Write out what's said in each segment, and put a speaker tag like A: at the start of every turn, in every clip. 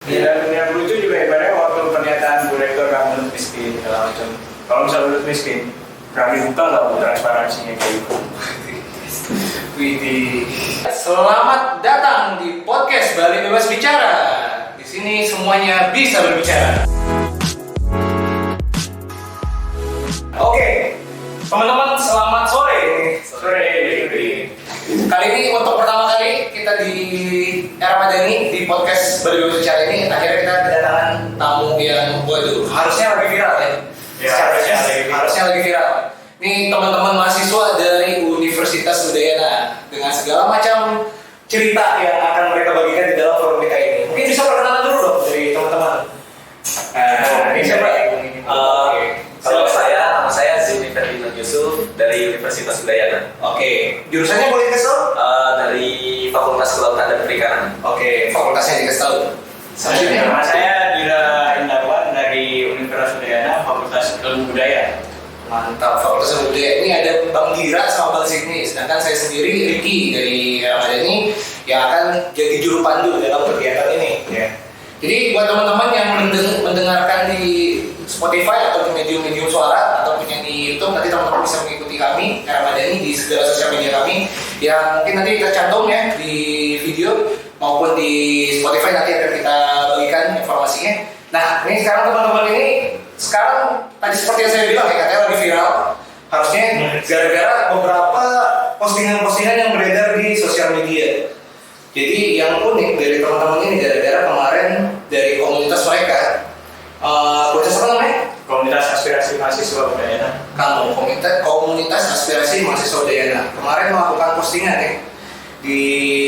A: Dan yang lucu juga ibaratnya waktu pernyataan Bu Rektor kamu miskin segala macam. Kalau misalnya miskin, kami buka nggak Bu transparansinya kayak gitu.
B: Widih. Selamat datang di podcast Bali Bebas Bicara. Di sini semuanya bisa berbicara. Oke, teman-teman selamat sore. Kali ini untuk pertama kali kita di era Madani di podcast Bali Bebas Bicara ini akhirnya kita kedatangan tamu yang waduh harusnya lagi viral ya. Harusnya lagi viral. Ini teman-teman mahasiswa dari Universitas Udayana dengan segala macam cerita yang akan mereka bagikan di dalam forum kita ini. Mungkin bisa perkenalan dulu dong dari teman-teman.
A: Ini siapa?
C: Kalau nama saya Zumi Ferdinand Yusuf dari Universitas Udayana.
B: Oke, jurusannya boleh dikasih tahu?
C: Dari Fakultas Kelautan dan Perikanan.
B: Oke, fakultasnya dikasih tahu.
A: Nama saya Dira Indarwan dari Universitas Udayana, Fakultas Ilmu Budaya.
B: Mantap, Fakultas Ilmu Budaya. Ini ada Bang Dira sama Bang Sidney. Sedangkan saya sendiri Ricky dari era Madani yang akan jadi juru pandu dalam kegiatan ini. Ya. Jadi buat teman-teman yang mendengarkan di Spotify atau di medium-medium suara ataupun yang di YouTube, nanti teman-teman bisa mengikuti kami era Madani di segala sosial media kami yang mungkin nanti kita cantum ya di video maupun di Spotify, nanti akan kita bagikan informasinya. Nah, ini sekarang teman-teman ini tadi seperti yang saya bilang ya, katanya lagi viral. Harusnya gara-gara beberapa postingan-postingan yang beredar di sosial media. Jadi yang unik dari teman-teman ini gara-gara kemarin dari komunitas mereka, komunitas apa namanya?
A: Komunitas Aspirasi Mahasiswa Udayana.
B: Kamu komunitas Aspirasi Mahasiswa Udayana kemarin melakukan postingan ya di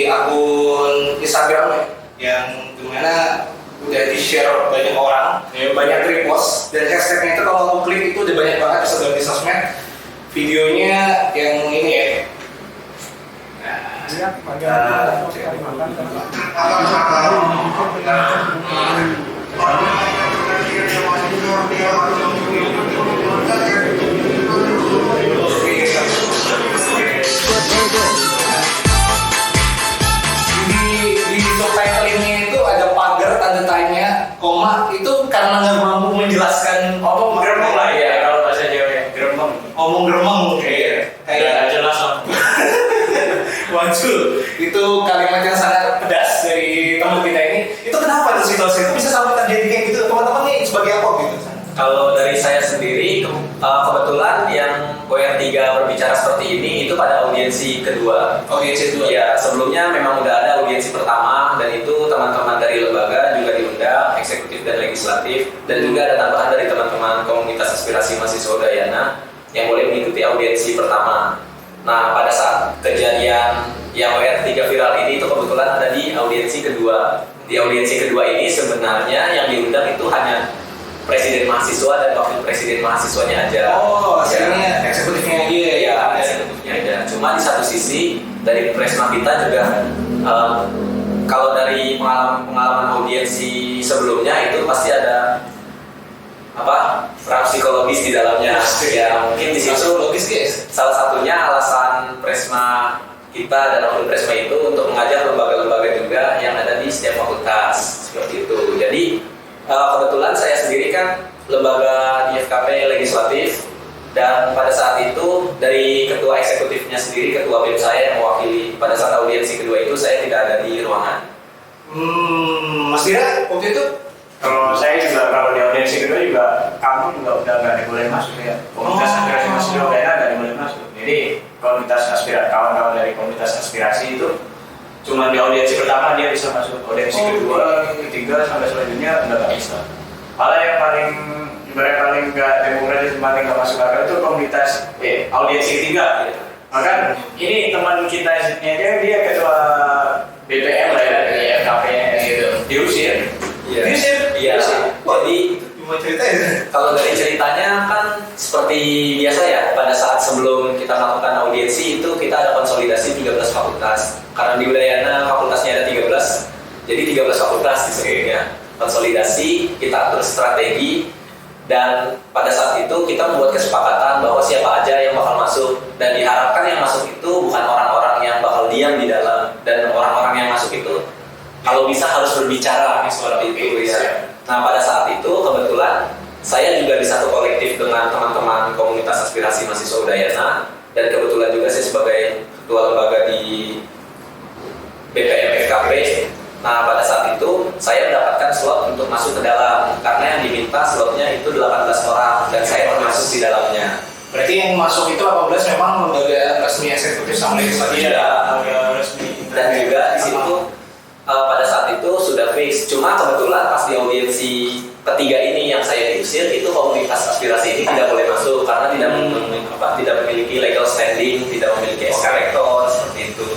B: akun Instagram yang dimana udah di-share banyak orang, banyak repost, dan hashtagnya itu kalau kamu klik itu udah banyak banget tersebar di sosmed. Videonya yang ini ya. Di subtitle ini itu ada pagar tanda tanya, koma, itu karena nggak mampu menjelaskan
A: Omong geremeng lah ya, kalau bahasa Jawa ya, geremeng.
B: omong geremeng kayak
A: jelas lah.
B: waduh, itu kalimat yang sangat pedas dari teman kita ini. Itu kenapa tuh situasi itu bisa sampai terjadi kayak gitu? Teman-teman nih sebagai apa gitu?
C: Kalau dari saya sendiri, kebetulan yang WR3 berbicara seperti ini itu pada audiensi kedua.
B: Audiensi kedua?
C: Ya, sebelumnya memang udah ada audiensi pertama, dan itu teman-teman dari lembaga juga diundang, eksekutif dan legislatif, dan juga ada tambahan dari teman-teman komunitas aspirasi mahasiswa Udayana yang boleh mengikuti audiensi pertama. Nah, pada saat kejadian yang WR3 viral ini itu kebetulan ada di audiensi kedua. Di audiensi kedua ini sebenarnya yang diundang itu hanya presiden mahasiswa dan wakil presiden mahasiswanya aja.
B: Oh, hasilnya eksekutifnya aja ya?
C: Ya, eksekutifnya aja. Cuma di satu sisi dari Presma kita juga kalau dari pengalaman audiensi sebelumnya itu pasti ada perang psikologis di dalamnya. Ya, mungkin di situ
B: logis guys.
C: Salah satunya alasan Presma kita dan wakil Presma itu untuk mengajak lembaga-lembaga juga yang ada di setiap fakultas seperti itu. Jadi kebetulan saya sendiri kan lembaga di FKP legislatif, dan pada saat itu dari ketua eksekutifnya sendiri, ketua BEM saya yang mewakili pada saat audiensi kedua itu saya tidak ada di ruangan.
B: Mas Dira, waktu itu?
A: Kalau saya juga, kalau di audiensi kedua juga, kamu juga udah nggak boleh masuk ya. Komunitas aspirasi mahasiswa Udayana nggak boleh masuk. Jadi komunitas aspirasi, kawan-kawan dari komunitas aspirasi itu cuma di audiensi pertama dia bisa masuk, audiensi kedua, ketiga sampai selanjutnya nggak bisa. Malah yang paling nggak demokratis, paling nggak masuk akal itu komunitas audiensi ketiga. Gitu. Maka ini teman kita dia ketua BPM lah ya dari FKP-nya gitu. Diusir.
C: Iya. Jadi
B: Cuma cerita ya?
C: kalau dari ceritanya kan seperti biasa ya, pada saat sebelum kita melakukan audiensi itu kita ada konsolidasi 13 fakultas. Karena di Udayana fakultasnya ada 13, jadi 13 fakultas disebutnya. Konsolidasi, kita atur strategi, dan pada saat itu kita membuat kesepakatan bahwa siapa aja yang bakal masuk, dan diharapkan yang masuk itu bukan orang-orang yang bakal diam di dalam, dan orang-orang yang masuk itu kalau bisa harus berbicara seperti itu ya. Nah pada saat itu kebetulan saya juga di satu kolektif dengan teman-teman komunitas aspirasi mahasiswa Udayana, dan kebetulan juga saya sebagai ketua lembaga di BPM FKP. Nah pada saat itu saya mendapatkan slot untuk masuk ke dalam, karena yang diminta slotnya itu 18 orang dan saya termasuk di dalamnya.
B: Berarti yang masuk itu 18 memang lembaga resmi eksekutif sama legislatif.
A: Iya, resmi.
C: Dan juga di situ pada saat itu sudah fix. Cuma kebetulan pas di audiensi ketiga ini yang saya diusir, itu komunitas aspirasi ini tidak boleh masuk karena tidak memiliki legal standing, tidak memiliki SK rektor seperti itu.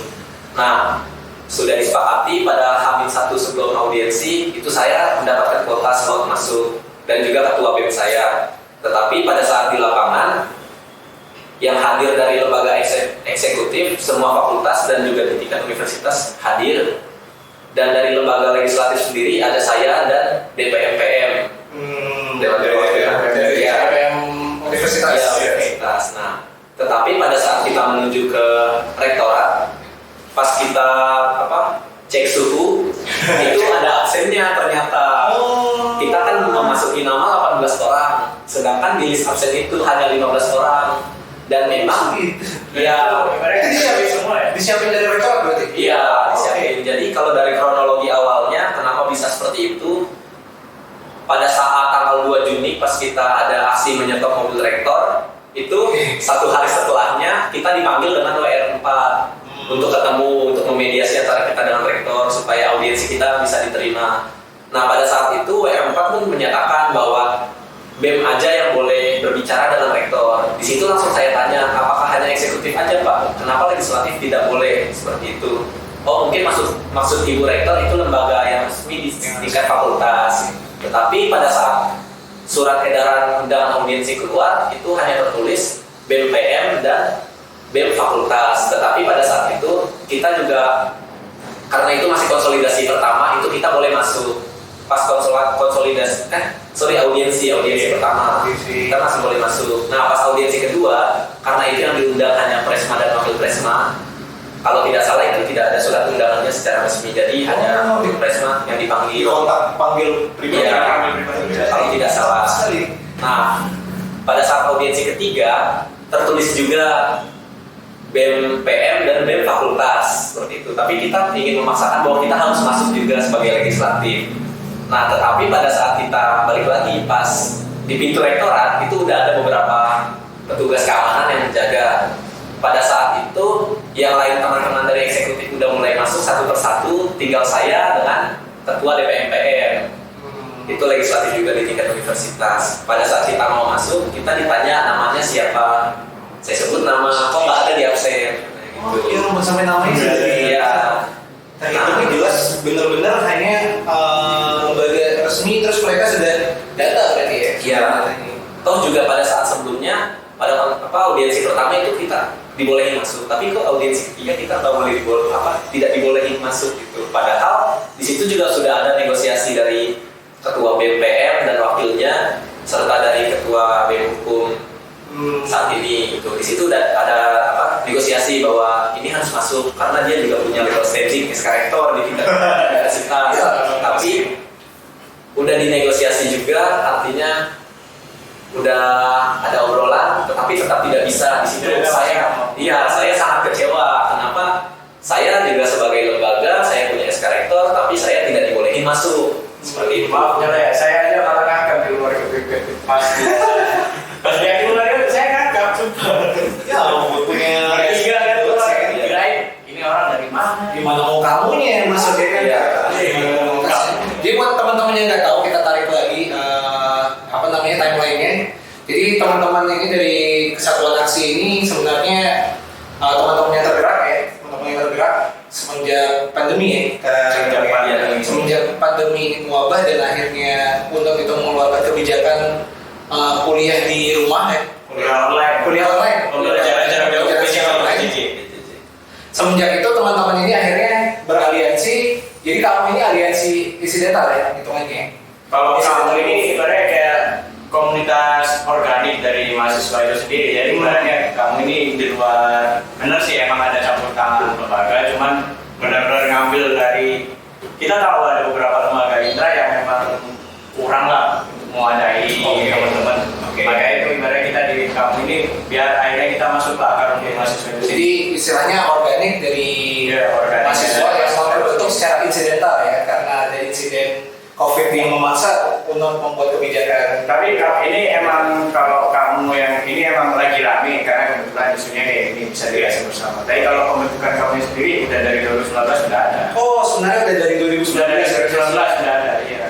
C: Nah sudah disepakati pada H-1 sebelum audiensi itu saya mendapatkan kuota slot masuk dan juga ketua BEM saya. Tetapi pada saat di lapangan yang hadir dari lembaga eksekutif semua fakultas dan juga di tingkat universitas hadir, dan dari lembaga legislatif sendiri ada saya dan DPM-PM.
B: Dari DPM universitas.
C: Ya, universitas. Nah, tetapi pada saat kita menuju ke rektorat, pas kita cek suhu itu ada absennya ternyata. Kita kan memasuki nama 18 orang, sedangkan di list absen itu hanya 15 orang. Dan memang ya
A: mereka disiapin semua ya.
B: Disiapin dari rektorat berarti?
C: Iya, disiapin. Jadi kalau dari kronologi awalnya kenapa bisa seperti itu? Pada saat tanggal 2 Juni pas kita ada aksi menyetop mobil rektor, itu satu hari setelahnya kita dipanggil dengan WR4 untuk ketemu, untuk memediasi antara kita dengan rektor supaya audiensi kita bisa diterima. Nah pada saat itu WR4 pun menyatakan bahwa BEM aja yang boleh berbicara dengan rektor. Di situ langsung saya tanya, apakah hanya eksekutif aja Pak? Kenapa legislatif tidak boleh seperti itu? Oh mungkin maksud Ibu Rektor itu lembaga yang resmi di tingkat fakultas. Tetapi pada saat surat edaran undangan audiensi keluar itu hanya tertulis BEM PM dan BEM fakultas. Tetapi pada saat itu kita juga, karena itu masih konsolidasi pertama, itu kita boleh masuk. Pas konsolidasi audiensi pertama kita masih boleh masuk. Nah pas audiensi kedua, karena itu yang diundang hanya Presma dan Wakil Presma, kalau tidak salah itu tidak ada surat undangannya secara resmi, jadi hanya Wakil Presma yang dipanggil.
B: Kontak panggil pribadi.
C: Ya, kalau tidak salah. Nah pada saat audiensi ketiga tertulis juga BEM PM dan BEM fakultas seperti itu. Tapi kita ingin memaksakan bahwa kita harus masuk juga sebagai legislatif. Nah, tetapi pada saat kita balik lagi pas di pintu rektorat itu udah ada beberapa petugas keamanan yang menjaga. Pada saat itu yang lain teman-teman dari eksekutif udah mulai masuk satu persatu, tinggal saya dengan ketua DPM-PM. Itu legislatif juga di tingkat universitas. Pada saat kita mau masuk, kita ditanya namanya siapa. Saya sebut nama, kok nggak ada di absen.
B: Oh iya, mau sampai namanya sendiri.
C: Iya.
B: Dan itu nih jelas benar-benar hanya lembaga resmi, terus mereka sudah data berarti ya?
C: Iya. Toh juga pada saat sebelumnya, pada audiensi pertama itu kita dibolehin masuk, tapi kok audiensi ketiga kita tidak dibolehin masuk gitu. Padahal di situ juga sudah ada negosiasi dari ketua BPM dan wakilnya, serta dari ketua BEM Hukum saat ini itu. Di situ udah ada negosiasi bahwa ini harus masuk karena dia juga punya legal standing SK rektor di tingkat universitas. Tapi udah dinegosiasi juga, artinya udah ada obrolan, tetapi tetap tidak bisa. Di situ saya sangat kecewa. Kenapa? Saya juga sebagai lembaga, saya punya SK rektor, tapi saya tidak dibolehin masuk. Seperti itu.
A: Maaf ya, saya aja malah ngangkat di luar ke pasti. Pas dia keluar itu saya ngangkat, sumpah.
B: Ya, punya
A: Tiga kan tuh, kirain ini orang dari mana?
B: gimana mau kamunya yang masuk ya kan?
C: Iya.
B: Jadi buat teman-teman yang nggak tahu, kita tarik lagi timelinenya. Jadi teman-teman ini dari Kesatuan Aksi ini sebenarnya teman-teman yang tergerak semenjak pandemi ya. Semenjak pandemi ini mewabah dan akhirnya untuk itu mengeluarkan kebijakan kuliah di rumah ya. Kuliah online. Jarak jauh. Semenjak itu teman-teman ini akhirnya beraliansi. Jadi kamu ini aliansi isi data ya hitungannya.
A: Kalau kamu ini ibaratnya kayak komunitas organik dari mahasiswa itu sendiri. Jadi ibaratnya kamu ini di luar, benar sih emang ada campur tangan lembaga, cuman benar-benar ngambil dari kita tahu ada beberapa lembaga intra yang memang kurang lah untuk mewadai teman-teman. Makanya itu ibaratnya kita di kampus ini biar akhirnya kita masuk ke akar rumput mahasiswa itu.
B: Jadi istilahnya organik dari mahasiswa yang terbentuk secara insidental ya, karena ada insiden COVID yang memaksa untuk membuat kebijakan.
A: Tapi ini emang kalau kamu yang ini emang lagi rame karena kebetulan isunya kayak ini bisa dirasakan bersama. Tapi kalau pembentukan kamu sendiri udah dari 2019 sudah ada.
B: Oh, sebenarnya udah dari 2019.
A: Sudah dari 2019 sudah ada, iya.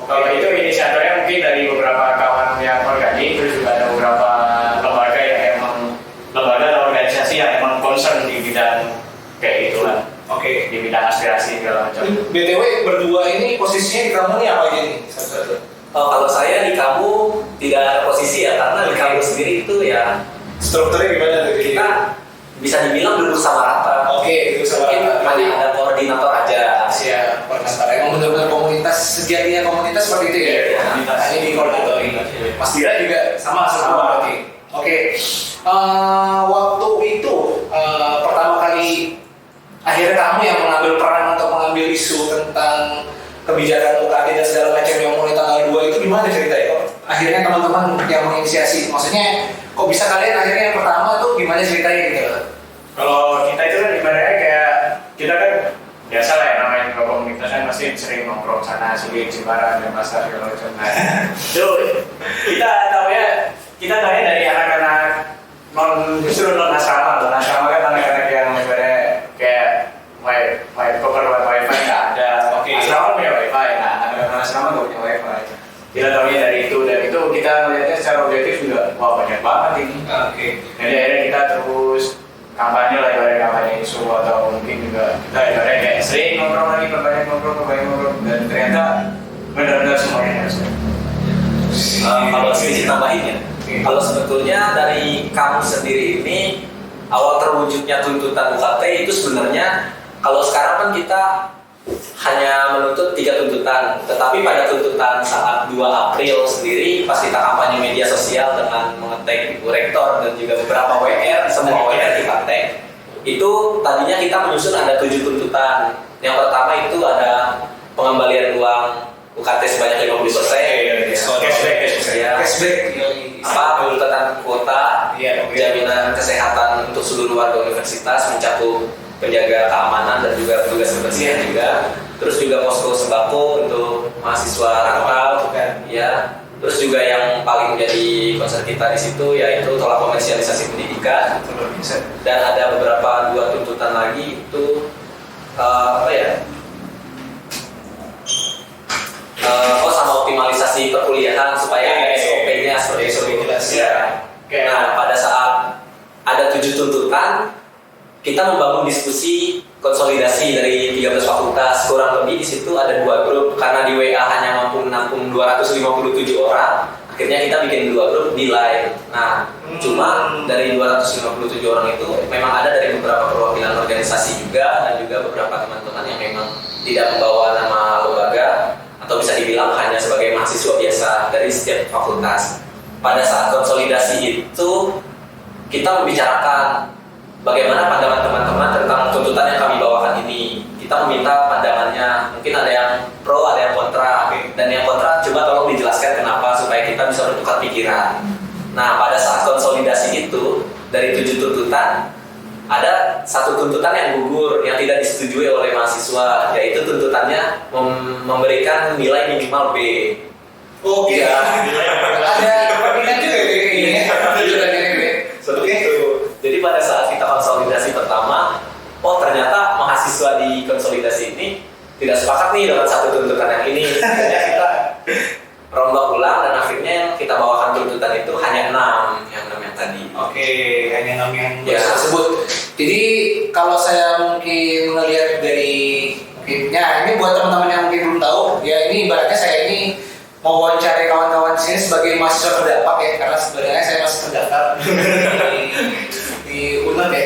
A: Kalau itu inisiatornya mungkin dari beberapa kawan yang organik, terus juga ada beberapa lembaga yang emang lembaga atau organisasi yang emang concern di bidang kayak gitulah.
B: Oke.
A: Di bidang aspirasi segala macam.
B: BTW berdua ini posisinya di kamu nih apa aja nih? Satu-satu.
C: Kalau saya di kamu tidak ada posisi ya, karena di kamu sendiri itu ya
B: Strukturnya gimana tuh?
C: kita bisa dibilang duduk sama rata.
B: Oke, itu sama
C: Mungkin hanya ada koordinator aja.
B: Siap, koordinator. Emang benar-benar komunitas, sejatinya komunitas seperti itu ya?
C: Iya,
B: Hanya di koordinator. Mas Dira juga sama berarti. Oke. Waktu itu pertama kali akhirnya kamu yang mengambil peran untuk mengambil isu tentang kebijakan UKT dan segala macam yang mulai tanggal 2 itu gimana ceritanya? Akhirnya teman-teman yang menginisiasi, maksudnya kok bisa kalian akhirnya yang pertama tuh gimana ceritanya gitu?
A: Kalau kita itu kan ibaratnya kayak kita kan biasa lah ya namanya kalau komunitas kan pasti sering nongkrong sana sini Cibaran dan pasar segala macam. Nah, itu kita tahunya dari anak-anak justru non asrama kan anak-anak yang ibaratnya kayak wifi nggak ada.
B: Oke.
A: Asrama punya wifi, nah anak-anak asrama nggak punya wifi. Kita tahunya dari itu dan itu kita melihatnya secara objektif juga wah banyak banget ini.
B: Oke.
A: Jadi akhirnya kita terus kampanye lah ibaratnya kampanye isu atau mungkin juga kita ibaratnya kayak sering ngobrol lagi perbanyak ngobrol dan ternyata benar-benar semuanya harus.
C: Kalau sedikit tambahin ya, kalau sebetulnya dari kamu sendiri ini awal terwujudnya tuntutan UKT itu sebenarnya kalau sekarang kan kita hanya menuntut 3 tuntutan, tetapi pada tuntutan saat 2 April sendiri pas kita kampanye media sosial dengan mengetek Ibu Rektor dan juga beberapa WR, semua WR kita tag, itu tadinya kita menyusun ada 7 tuntutan. Yang pertama itu ada pengembalian uang UKT sebanyak 50%,
B: Cashback.
C: tuntutan kuota, jaminan kesehatan untuk seluruh warga universitas mencakup penjaga keamanan dan juga petugas kebersihan juga, terus juga posko sembako untuk mahasiswa rantau, ya. Terus juga yang paling menjadi concern kita di situ yaitu tolak komersialisasi pendidikan, dan ada beberapa 2 tuntutan lagi itu sama optimalisasi perkuliahan supaya ada SOP-nya seperti itu. Nah, pada saat ada 7 tuntutan, kita membangun diskusi konsolidasi dari 13 fakultas, kurang lebih di situ ada 2 grup karena di WA hanya mampu menampung 257 orang. Akhirnya kita bikin 2 grup di line. Nah, cuma dari 257 orang itu memang ada dari beberapa perwakilan organisasi juga dan juga beberapa teman-teman yang memang tidak membawa nama lembaga atau bisa dibilang hanya sebagai mahasiswa biasa dari setiap fakultas. Pada saat konsolidasi itu kita membicarakan bagaimana pandangan teman-teman tentang tuntutan yang kami bawakan ini. Kita meminta pandangannya, mungkin ada yang pro, ada yang kontra, dan yang kontra coba tolong dijelaskan kenapa supaya kita bisa bertukar pikiran. Nah, pada saat konsolidasi itu dari 7 tuntutan ada 1 tuntutan yang gugur yang tidak disetujui oleh mahasiswa, yaitu tuntutannya memberikan nilai minimal B.
B: Oh iya, ada perbedaan juga kayak gini.
C: Seperti itu. Jadi pada saat kita konsolidasi pertama, oh ternyata mahasiswa di konsolidasi ini tidak sepakat nih dengan 1 tuntutan yang ini. Akhirnya kita rombak ulang dan akhirnya kita bawakan tuntutan itu hanya 6 yang tadi.
B: Oke, hanya 6 yang tersebut. Jadi kalau saya mungkin melihat dari ya ini buat teman-teman yang mungkin belum tahu, ya ini ibaratnya saya ini mau wawancara kawan-kawan di sini sebagai mahasiswa terdampak ya, karena sebenarnya saya masih terdaftar di UNED ya.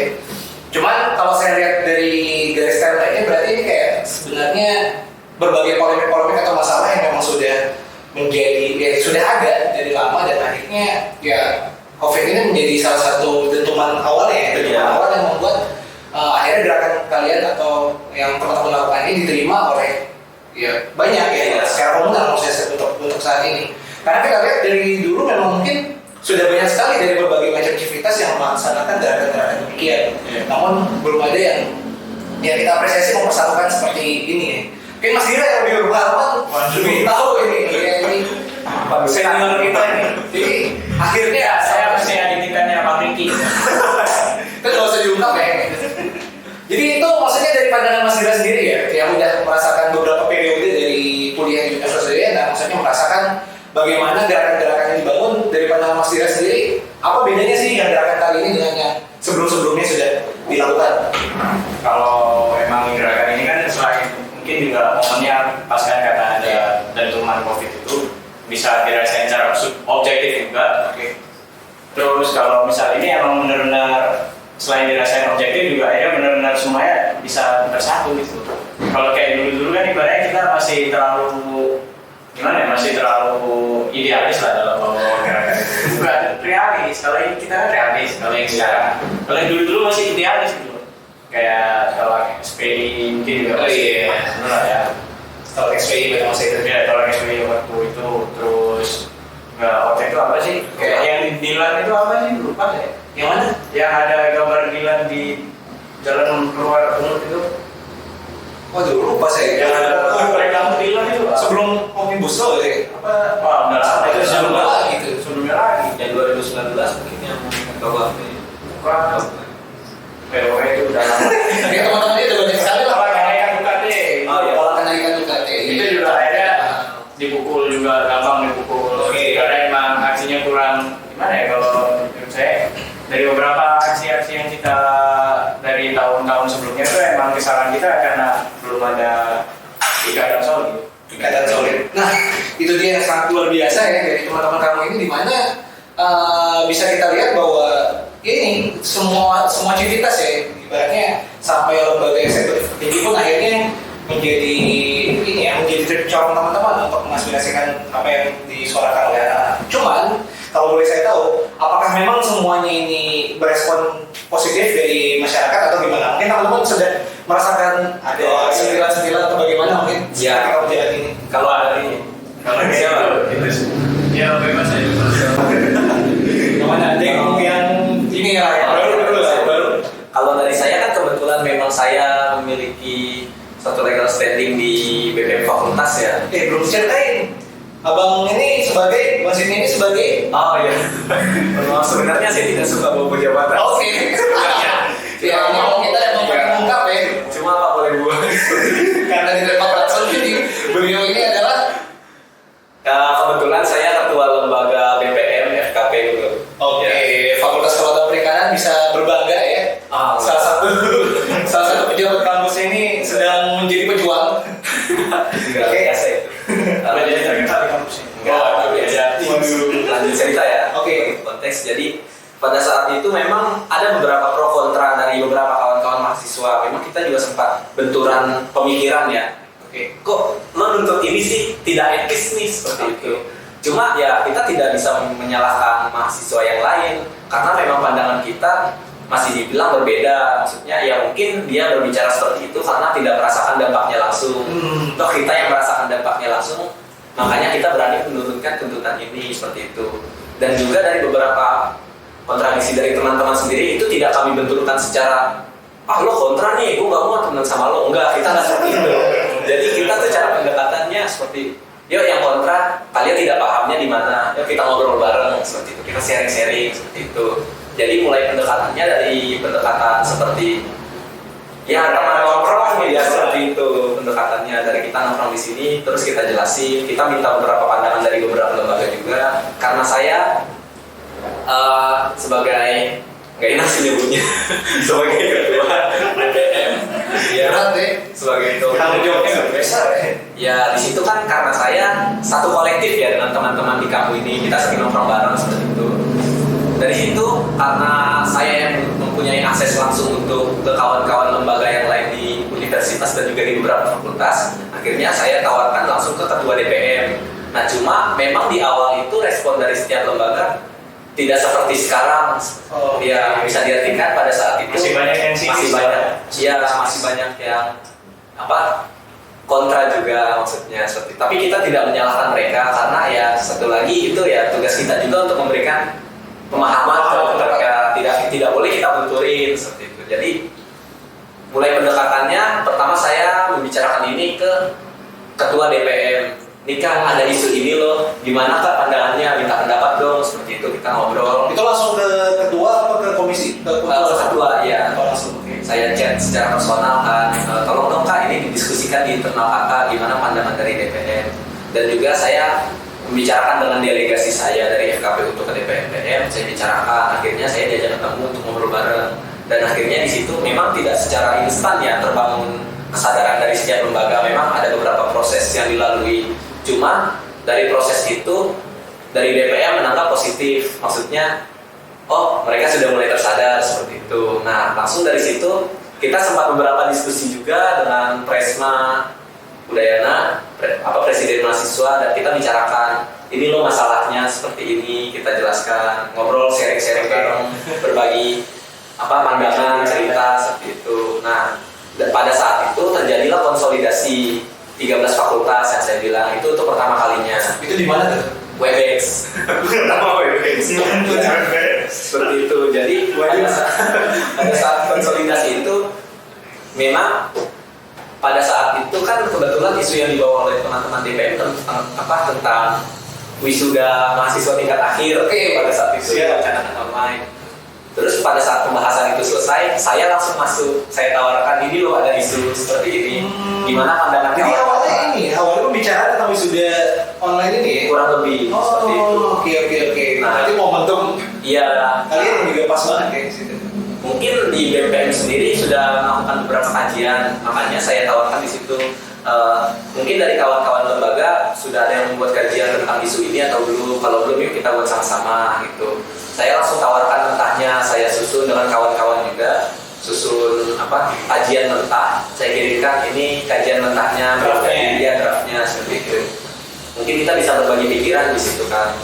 B: Cuman kalau saya lihat dari garis timeline berarti ini kayak sebenarnya berbagai polemik-polemik atau masalah yang memang sudah menjadi sudah ada dari lama dan akhirnya ya COVID ini menjadi salah satu dentuman awal ya, awal yang membuat akhirnya gerakan kalian atau yang teman-teman lakukan ini diterima oleh ya banyak ya secara komunal maksudnya untuk saat ini. Karena kita lihat dari dulu memang mungkin sudah banyak sekali dari berbagai macam aktivitas yang melaksanakan gerakan-gerakan demikian. Namun belum ada yang kita apresiasi mempersatukan seperti ini ya. Mungkin Mas Dira yang lebih berpengalaman lebih tahu ini senior kita ini. Jadi akhirnya
A: Saya mesti aditikannya Pak Riki.
B: kita nggak usah diungkap ya. Jadi itu maksudnya dari pandangan Mas Dira sendiri ya, yang udah merasakan beberapa periode dari kuliah di Universitas Udayana, maksudnya merasakan bagaimana gerakan-gerakan yang dibangun dari pandangan Mas Dira sendiri. Apa bedanya sih yang gerakan kali ini dengan yang sebelum-sebelumnya sudah dilakukan?
A: Kalau emang gerakan ini kan selain mungkin juga momennya pas kan kata ada dentuman COVID itu bisa dirasain secara objektif juga. Terus kalau misal ini emang benar-benar selain dirasain objektif juga akhirnya benar-benar semuanya bisa bersatu gitu. Kalau kayak dulu-dulu kan ibaratnya kita masih terlalu gimana ya, masih terlalu idealis lah dalam membawa gerakan itu. Bukan realis. Kalau ini kita kan realis. Kalau yang sekarang, kalau yang dulu-dulu masih idealis gitu. Kayak kalau SPI mungkin juga masih benar ya.
B: Kalau SPI pada masa itu
A: Ya, kalau SPI waktu itu terus nggak waktu itu apa sih? Kayak yang di Dilan itu apa sih? Lupa ya.
B: yang mana?
A: Yang ada gambar Dilan di jalan keluar Unut itu.
B: Waduh, lupa saya.
A: Yang ada reklame Dilan itu.
B: Sebelum Omnibus Law ya?
A: Apa? Wah, udah lama itu sebelumnya lagi.
B: gitu.
A: Sebelumnya lagi.
C: Yang 2019 mungkin yang coba
A: Bukan. Pokoknya itu udah lama.
B: Ya teman-teman itu banyak sekali lah.
A: Kalau kenaikan UKT.
C: Oh, iya.
B: Kalau kenaikan UKT.
A: Itu juga akhirnya dipukul juga, gampang dipukul. Karena emang aksinya kurang gimana ya kalau menurut saya. Dari beberapa aksi-aksi yang kita dari tahun-tahun sebelumnya itu emang kesalahan kita karena belum ada ikatan solid.
B: Ikatan solid. Nah, itu dia yang sangat luar biasa ya dari teman-teman kamu ini, di mana bisa kita lihat bahwa ini semua aktivitas ya, ibaratnya sampai lembaga eksekutif tinggi pun akhirnya menjadi ini ya, menjadi tercorong teman-teman untuk mengaspirasikan apa yang disuarakan oleh anak-anak. Cuman kalau boleh saya tahu, apakah memang semuanya ini berespon positif dari masyarakat atau gimana? Mungkin teman-teman sudah merasakan ada sentilan-sentilan atau bagaimana mungkin
C: Ya.
B: ketika berjalan ini?
C: kalau dari
A: Kalau kayak itu sih. Ya bebas aja.
B: Gimana ada yang ini ya, baru.
C: Kalau dari saya kan kebetulan memang saya memiliki satu legal standing di BPM Fakultas ya.
B: Belum ceritain. Abang ini sebagai, Mas ini sebagai.
C: Oh iya. Sebenarnya saya tidak suka bawa jabatan.
B: Oke. Ya, mau kita emang mengungkap ya.
C: Cuma Pak boleh buat.
B: Karena tidak langsung jadi beliau ini adalah.
C: Kebetulan saya ketua lembaga BPM FKP gitu.
B: Oke, Fakultas Kelautan Perikanan bisa berbangga ya. Salah satu pejabat kampus ini sedang menjadi pejuang.
C: Enggak biasa itu.
A: Kalau jadi terkenal di kampus ini.
C: Enggak biasa. Lanjut cerita ya.
B: Oke.
C: Konteks jadi pada saat itu memang ada beberapa pro kontra dari beberapa kawan-kawan mahasiswa. Memang kita juga sempat benturan pemikiran ya. Kok lo nuntut ini sih tidak etis nih seperti itu. Cuma ya kita tidak bisa menyalahkan mahasiswa yang lain karena memang pandangan kita masih dibilang berbeda. Maksudnya ya mungkin dia berbicara seperti itu karena tidak merasakan dampaknya langsung. Toh kita yang merasakan dampaknya langsung, makanya kita berani menurunkan tuntutan ini seperti itu. Dan juga dari beberapa kontradiksi dari teman-teman sendiri itu tidak kami benturkan secara lo kontra nih, gue gak mau teman sama lo. Enggak, kita gak seperti itu. Jadi kita tuh cara pendekatannya seperti yuk yang kontra, kalian tidak pahamnya di mana, yuk kita ngobrol bareng seperti itu, kita sharing-sharing seperti itu. Jadi mulai pendekatannya dari pendekatan seperti ya teman nongkrong ya seperti itu pendekatannya, dari kita nongkrong di sini terus kita jelasin, kita minta beberapa pandangan dari beberapa lembaga juga. Karena saya sebagai nggak enak sih nyebutnya sebagai ketua BPM ya, sebagai itu
B: Tanggung jawabnya besar ya.
C: Ya di situ kan karena saya satu kolektif ya dengan teman-teman di kampus ini, kita sering nongkrong bareng seperti itu. Dari situ karena saya yang mempunyai akses langsung untuk ke kawan-kawan lembaga yang lain di universitas dan juga di beberapa fakultas, akhirnya saya tawarkan langsung ke ketua DPM. Nah cuma memang di awal itu respon dari setiap lembaga tidak seperti sekarang. Ya bisa diartikan pada saat itu
A: Masih banyak yang sinis.
C: masih banyak yang kontra juga maksudnya seperti. Tapi kita tidak menyalahkan mereka karena ya satu lagi itu ya tugas kita juga untuk memberikan pemahaman kepada mereka. Tidak boleh kita benturin seperti itu. Jadi mulai pendekatannya pertama saya membicarakan ini ke ketua DPM. Ini kan ada isu ini loh, gimana kak pandangannya, minta pendapat dong, seperti itu kita ngobrol.
B: Itu langsung ke ketua apa ke komisi? Ke
C: ketua ya.
B: Oh, langsung. Okay.
C: Saya chat secara personal kan, tolong dong kak ini didiskusikan di internal kakak gimana pandangan dari DPM. Dan juga saya membicarakan dengan delegasi saya dari FKP untuk ke DPM, saya bicarakan, akhirnya saya diajak ketemu untuk ngobrol bareng. Dan akhirnya di situ memang tidak secara instan ya terbangun kesadaran dari setiap lembaga, memang ada beberapa proses yang dilalui. Cuma dari proses itu dari DPM menanggap positif, maksudnya oh mereka sudah mulai tersadar seperti itu. Nah langsung dari situ kita sempat beberapa diskusi juga dengan Presma Udayana, Presiden mahasiswa, dan kita bicarakan ini loh masalahnya seperti ini, kita jelaskan, ngobrol, sharing-sharing bareng, berbagi pandangan, cerita seperti itu. Nah pada saat itu terjadilah konsolidasi 13 fakultas yang saya bilang, itu untuk pertama kalinya.
B: Itu di mana tuh?
C: Webex. Pertama Webex. Seperti itu. Jadi pada saat konsolidasi itu memang pada saat itu kan kebetulan isu yang dibawa oleh teman-teman DPM tentang wisuda mahasiswa tingkat akhir. Pada saat itu ya wacana online. Terus pada saat pembahasan itu selesai, saya langsung masuk. Saya tawarkan ini loh ada isu seperti ini. Gimana pandangan
B: Jadi awalnya pembicaraan tentang wisuda online ini ya?
C: Kurang lebih seperti itu.
B: Oke.
C: Nah,
B: berarti momentum
C: iya.
B: kalian juga pas banget kayak situ.
C: Mungkin di BPM sendiri sudah melakukan beberapa kajian, makanya saya tawarkan di situ. Mungkin dari kawan-kawan lembaga sudah ada yang membuat kajian tentang isu ini atau belum. Kalau belum, yuk kita buat sama-sama gitu. Saya langsung tawarkan mentahnya, saya susun dengan kawan-kawan juga, susun kajian mentah. Saya kirimkan ini kajian mentahnya, draftnya seperti itu. Mungkin kita bisa berbagi pikiran di situ kan,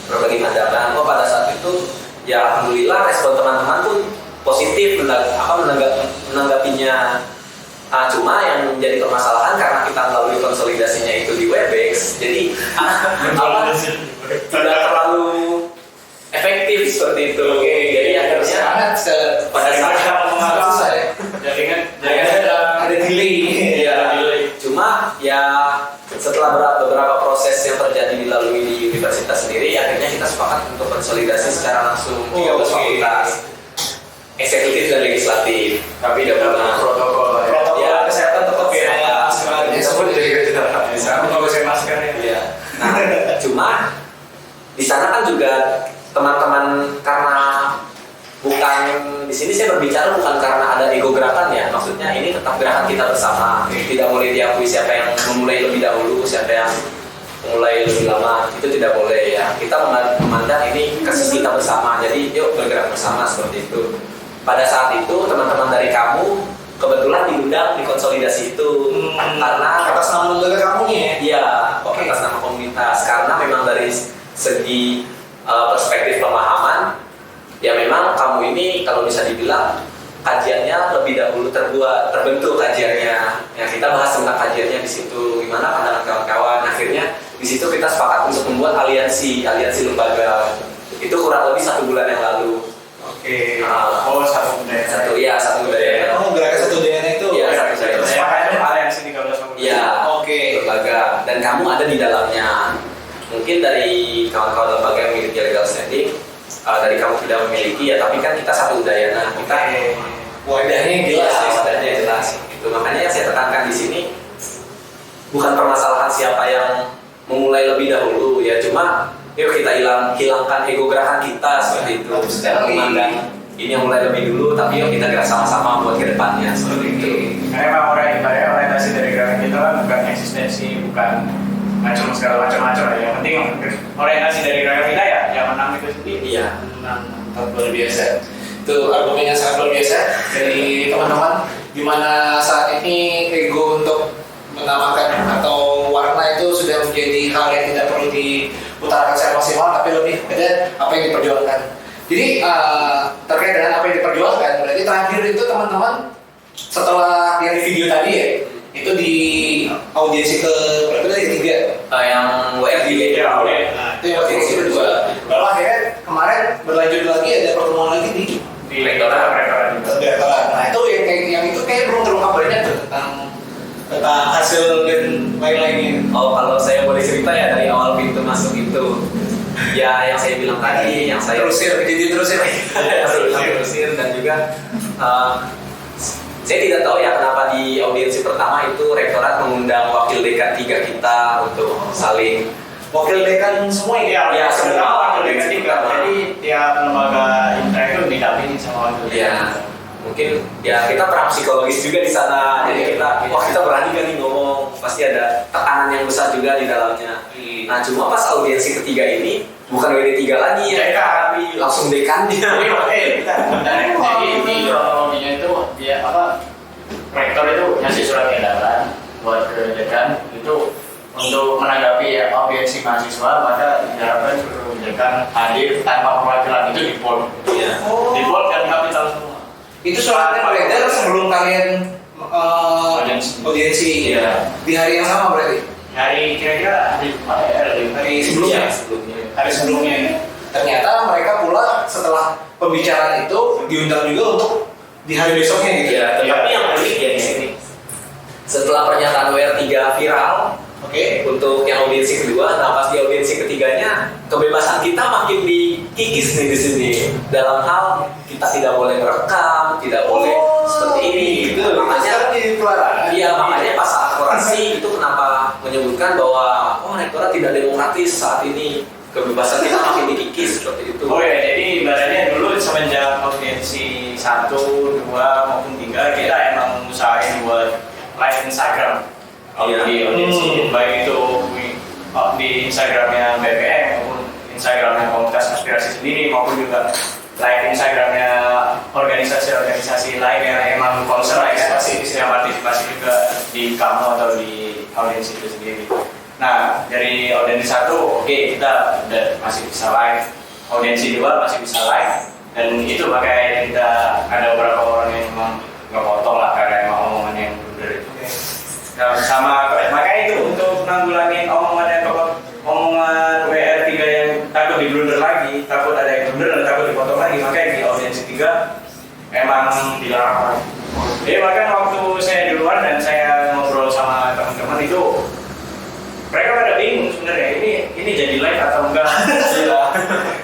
C: berbagi pandangan. Oh pada saat itu ya alhamdulillah respon teman-teman pun positif menanggapinya. Cuma yang menjadi permasalahan karena kita melalui konsolidasinya itu di Webex, jadi tidak terlalu efektif seperti itu. Jadi akhirnya pada saat
B: susah ya. Ada delay.
C: Ya, cuma ya setelah beberapa proses yang terjadi dilalui di universitas sendiri, akhirnya kita sepakat untuk konsolidasi secara langsung 13 fakultas, eksekutif dan legislatif. Tapi tidak pernah protokol ya kesehatan tetap ya.
B: Sebut
A: masker ya.
C: Nah, cuma di sana kan juga teman-teman karena bukan di sini saya berbicara bukan karena ada ego gerakan ya, maksudnya ini tetap gerakan kita bersama. Tidak boleh diakui siapa yang memulai lebih dahulu, siapa yang mulai lebih lama, itu tidak boleh ya. Kita memandang ini kasus kita bersama, jadi yuk bergerak bersama seperti itu. Pada saat itu teman-teman dari kamu kebetulan diundang di konsolidasi itu karena
B: atas nama lembaga kamu nih ya?
C: Iya, atas nama komunitas. Karena memang dari segi perspektif pemahaman, ya memang kamu ini kalau bisa dibilang kajiannya lebih dahulu terbentuk kajiannya. Ya kita bahas tentang kajiannya di situ, gimana pandangan kawan-kawan. Akhirnya di situ kita sepakat untuk membuat aliansi lembaga. Itu kurang lebih 1 bulan yang lalu.
A: Oke. Satu budaya.
C: Satu budaya.
B: Gerakan satu budaya itu.
C: Iya, satu budaya.
A: Sepakatnya aliansi 13 fakultas.
C: Iya. Lembaga. Dan kamu ada di dalamnya. Mungkin dari kawan-kawan lembaga yang memiliki legal standing, dari kamu tidak memiliki ya, tapi kan kita satu Udayana. Kita
B: wadahnya jelas.
C: Wadahnya jelas. Itu makanya yang saya tekankan di sini bukan permasalahan siapa yang memulai lebih dahulu ya, cuma yuk kita hilangkan ego gerakan kita seperti itu. Secara memandang ini yang mulai lebih dulu, tapi yuk kita gerak sama-sama buat ke depannya seperti itu.
A: Karena memang orientasi dari gerakan kita kan bukan eksistensi, bukan segala macam ya. Yang penting orientasi dari gerakan kita ya yang menang itu sendiri.
C: Iya.
B: Menang luar biasa. Itu argumen yang sangat luar biasa dari teman-teman. Dimana saat ini ego untuk menamakan atau warna itu sudah menjadi hal yang tidak perlu diutarakan secara maksimal, tapi lebih pada apa yang diperjuangkan. Jadi terkait dengan apa yang diperjuangkan, berarti terakhir itu teman-teman setelah yang di video tadi ya, itu di audiensi ke berapa tadi? 3.
C: Yang WRD
A: Ya, oke.
B: Nah, itu yang audiensi kedua. Lalu akhirnya kemarin berlanjut lagi ada pertemuan lagi di
A: rektorat juga.
B: rektorat. Nah itu yang itu kayak belum terungkap banyak tuh tentang hasil dan lain-lainnya.
C: Oh, kalau saya boleh cerita ya dari awal pintu masuk itu, ya yang saya bilang tadi, yang saya
B: Terusir, jadi terusir.
C: terusir dan juga saya tidak tahu ya kenapa di audiensi pertama itu rektorat mengundang wakil dekan 3 kita untuk saling
B: Wakil dekan semua ini
A: Ya,
C: semua
A: semua wakil
C: audiensi
A: dekan juga.
C: pertama.
A: Jadi tiap lembaga intra itu didampingi sama wakil dekan.
C: ya mungkin ya kita perang psikologis juga di sana, jadi kita berani kan nih ngomong, pasti ada tekanan yang besar juga di dalamnya. Nah cuma pas audiensi ketiga ini bukan WD 3 lagi ya, tapi langsung dekannya.
A: Jadi ini kronologinya itu dia rektor itu ngasih surat edaran buat ke dekan itu untuk menanggapi audiensi mahasiswa, maka diharapkan seluruh dekan hadir tanpa perwakilan itu di pol.
C: Iya.
A: Di pol dan kapital semua.
B: Itu suratnya beredar sebelum kalian audiensi.
C: Iya.
B: Di hari yang sama berarti.
A: Hari kira-kira
B: Hari sebelumnya.
C: Iya, sebelumnya.
B: Hari sebelumnya. Ternyata mereka pula setelah pembicaraan itu diundang juga untuk di hari besoknya gitu.
C: Ya, tapi yang unik ya di sini. Setelah pernyataan WR3 viral, untuk yang audiensi kedua, nah pas di audiensi ketiganya kebebasan kita makin dikikis nih di sini. Dalam hal kita tidak boleh merekam, tidak boleh seperti ini. Gitu. Makanya iya, makanya pas saat orasi itu kenapa menyebutkan bahwa rektorat tidak demokratis saat ini, kebebasan kita makin dikikis seperti itu.
A: Oh ya, jadi ibaratnya dulu semenjak audiensi 1, 2 maupun 3 kita emang usahain buat live Instagram. Di audiensi, baik itu di Instagramnya BPM maupun Instagramnya komunitas aspirasi sendiri maupun juga live Instagramnya organisasi-organisasi lain yang emang concern lah ya, yang partisipasi juga di kamu atau di audiensi itu sendiri. Nah, dari audiensi 1, oke, kita udah masih bisa live, audiensi 2 masih bisa live, dan itu makanya kita ada beberapa orang yang memang nggak potong lah karena emang omongan yang bener itu. Nah, sama makanya itu untuk nanggulangin omongan WR3 yang takut diblunder lagi, takut ada yang blunder dan takut dipotong lagi, makanya di audiensi 3 emang dilarang. Jadi bahkan waktu saya di luar dan saya ngobrol sama teman-teman itu, mereka pada bingung sebenarnya ini jadi live atau enggak.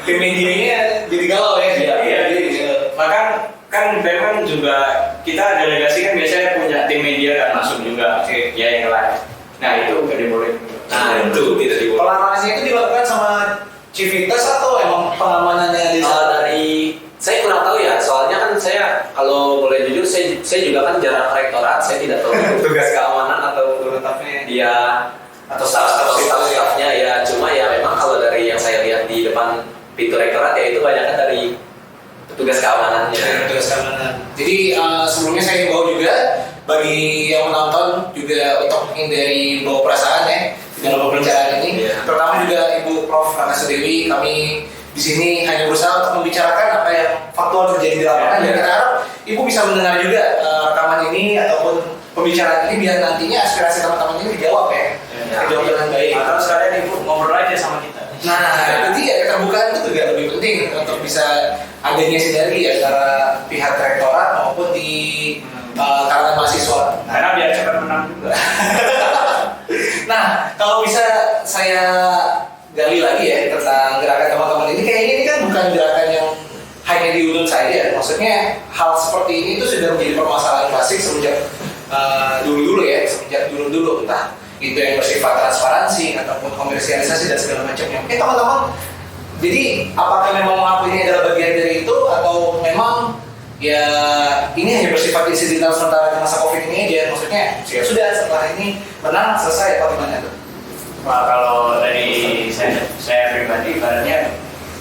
B: Tim medianya jadi galau ya.
A: Iya. Bahkan kan memang juga kita delegasi kan biasanya punya tim media kan masuk juga, ya yang live. Nah itu nggak dibolehin.
C: Nah itu tidak diboleh.
B: Pelarangannya itu dilakukan sama Civitas atau emang pengamanannya di
C: Dari saya kurang tahu ya, soalnya kan saya kalau boleh jujur saya juga kan jarang rektorat, saya tidak tahu tugas keamanan atau dia atau staff-staffnya ya. Cuma ya memang kalau dari yang saya lihat di depan pintu rektorat ya itu banyaknya dari petugas keamanannya.
B: Petugas keamanan. Jadi sebelumnya saya himbau juga bagi yang menonton juga untuk menghindari bawa perasaan ya dalam pembicaraan ini.
C: Iya.
B: Terutama juga Ibu Prof. Rana Sudewi, kami di sini hanya berusaha untuk membicarakan apa yang faktual terjadi di lapangan. Dan kita harap Ibu bisa mendengar juga rekaman ini ataupun pembicaraan ini biar nantinya aspirasi teman-teman ini dijawab ya. Dijawab dengan baik.
A: Atau sekalian ibu ngobrol aja sama kita.
B: Nah, itu dia keterbukaan itu juga lebih penting untuk bisa adanya sinergi antara pihak rektorat maupun di kalangan mahasiswa.
A: Karena biar cepat menang juga.
B: Nah, kalau bisa saya gali lagi ya tentang gerakan teman-teman ini, kayaknya ini kan bukan gerakan yang hanya diunut saja. Maksudnya hal seperti ini itu sudah menjadi permasalahan klasik semenjak dulu-dulu ya, semenjak dulu-dulu entah itu yang bersifat transparansi ataupun komersialisasi dan segala macamnya. Oke teman-teman, jadi apakah memang mengaku ini adalah bagian dari itu atau memang ya ini hanya bersifat insidental sementara di masa COVID ini aja? Maksudnya ya sudah setelah ini menang selesai apa gimana tuh?
A: Nah, kalau dari saya pribadi, ibaratnya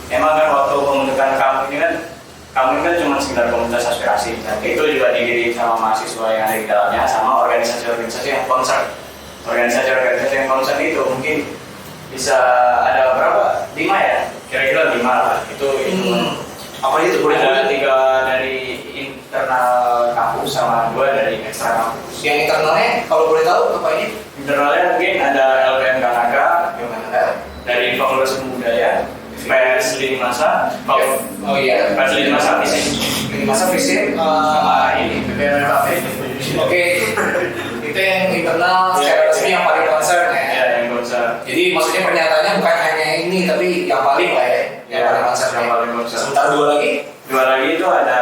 A: emang kan waktu pembentukan kamu ini kan cuma sekedar komunitas aspirasi. Dan itu juga didirikan sama mahasiswa yang ada di dalamnya, sama organisasi-organisasi yang concern. Organisasi-organisasi yang concern itu mungkin bisa ada berapa? 5 ya? Kira-kira 5 lah. Itu
B: apa itu boleh?
A: Ada 3 dari internal kampus sama 2 dari ekstra kampus.
B: Yang internalnya kalau boleh tahu apa ini?
A: Internalnya mungkin ada LPM Kanaka, dari Fakultas Budaya, PS Lini Masa,
B: Oh iya.
A: PS Lini Masa Fisik,
B: Lini Masa Fisik
A: sama ini BPMFAP.
B: Oke. Itu yang internal secara resmi yang paling concern ya.
A: Ya, yang concern.
B: Jadi maksudnya pernyataannya bukan hanya ini tapi yang paling lah ya. Yang paling concern.
A: yang paling concern.
B: Sementara dua lagi?
A: Dua lagi itu ada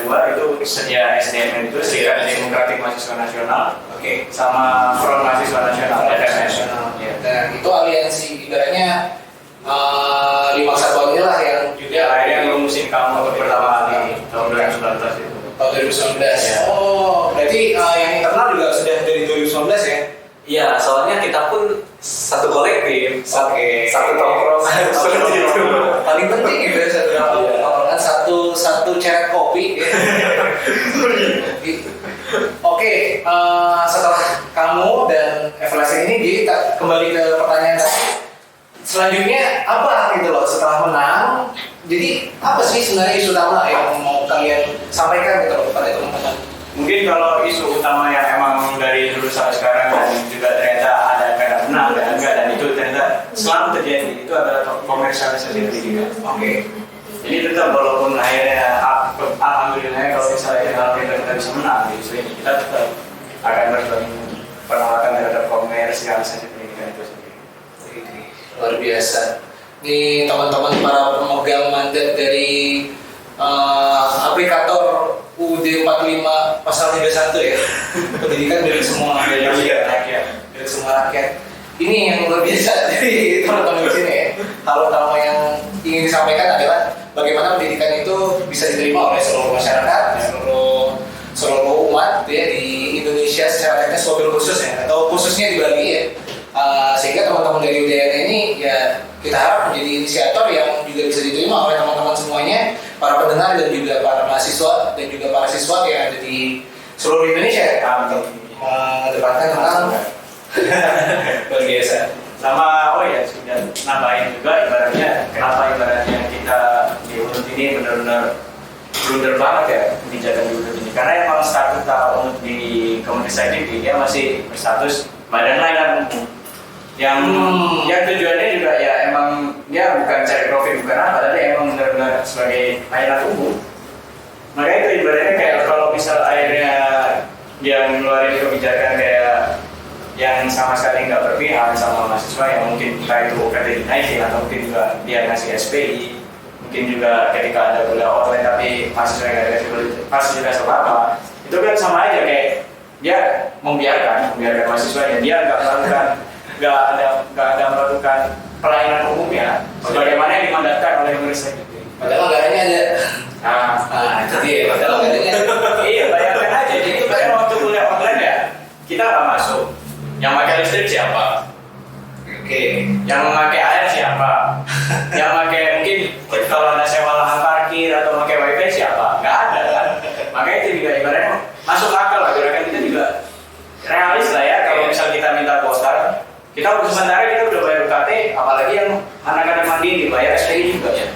A: dua itu sedia SDM itu Serikat Demokratik Mahasiswa Nasional,
B: Oke.
A: sama Front Mahasiswa Nasional FMN. Ya.
B: Dan itu aliansi ibaratnya 51 inilah yang juga
A: Ya, akhirnya ngerumusin kamu untuk pertama kali tahun 2019 itu.
B: tahun 2019.
A: Ya.
B: Oh, berarti yang internal juga sudah dari 2019 ya?
C: Iya, soalnya kita pun satu kolektif,
B: Oke.
C: satu tongkrongan seperti itu.
B: Paling penting gitu ya kan satu ceret kopi. Ya. Oke, setelah kamu dan evaluasi ini, jadi kita kembali ke pertanyaan tadi. Selanjutnya apa gitu loh setelah menang? Jadi apa sih sebenarnya isu utama yang mau kalian sampaikan gitu loh kepada teman-teman?
A: Mungkin kalau isu utama yang emang dari dulu sampai sekarang dan juga ternyata ada karena benar dan enggak dan itu ternyata selalu terjadi itu adalah komersialisasi pendidikan.
B: Oke.
A: Jadi tetap walaupun akhirnya alhamdulillah kalau misalnya kita bisa menang di isu ini kita tetap akan berjuang penolakan terhadap komersialisasi pendidikan itu sendiri.
B: Luar biasa. Ini teman-teman para pemegang mandat dari aplikator UUD 45 pasal 31 ya. Pendidikan dari semua
A: Rakyat.
B: dari semua rakyat. Ini yang luar biasa dari teman-teman di sini ya. Hal utama yang ingin disampaikan adalah bagaimana pendidikan itu bisa diterima oleh seluruh masyarakat, seluruh umat ya di Indonesia secara teknis wabil khusus ya atau khususnya di Bali ya. Sehingga teman-teman dari UDN ini ya kita harap menjadi inisiator yang juga bisa diterima oleh teman-teman semuanya, para pendengar dan juga para mahasiswa dan juga para siswa yang ada di seluruh Indonesia ya, untuk mendebatkan tentang luar biasa.
A: Sama sudah nambahin juga ibaratnya kenapa ibaratnya kita di UNUD ini benar-benar blunder banget ya kebijakan di UNUD ini karena emang statuta UNUD di Komunitas Saintifik dia masih berstatus badan layanan umum yang tujuannya juga ya emang dia bukan cari profit bukan apa tapi emang benar-benar sebagai layanan umum. Makanya itu ibaratnya kayak kalau misal akhirnya dia ngeluarin kebijakan kayak yang sama sekali nggak berpihak sama mahasiswa yang mungkin entah itu UKT dinaikin atau mungkin juga dia ngasih SPI, mungkin juga ketika ada kuliah online tapi mahasiswa nggak dikasih pasti juga apa itu kan sama aja kayak dia membiarkan mahasiswanya dia nggak ada melakukan pelayanan umum ya sebagaimana yang dimandatkan oleh universitas itu.
B: Padahal anggarannya ada. Itu dia. Padahal anggarannya.
A: Iya, bayangkan aja. Jadi kan waktu kuliah online ya kita nggak masuk. Yang pakai listrik siapa?
B: Oke.
A: Yang memakai air siapa? Yang pakai mungkin kalau ada sewa lahan parkir atau pakai wifi siapa? Nggak ada kan? Makanya itu juga ibaratnya masuk akal lah gerakan kita juga realis lah ya kalau misal kita minta kuota kita sementara kita udah bayar UKT apalagi yang anak-anak mandiri dibayar SPI juga ya.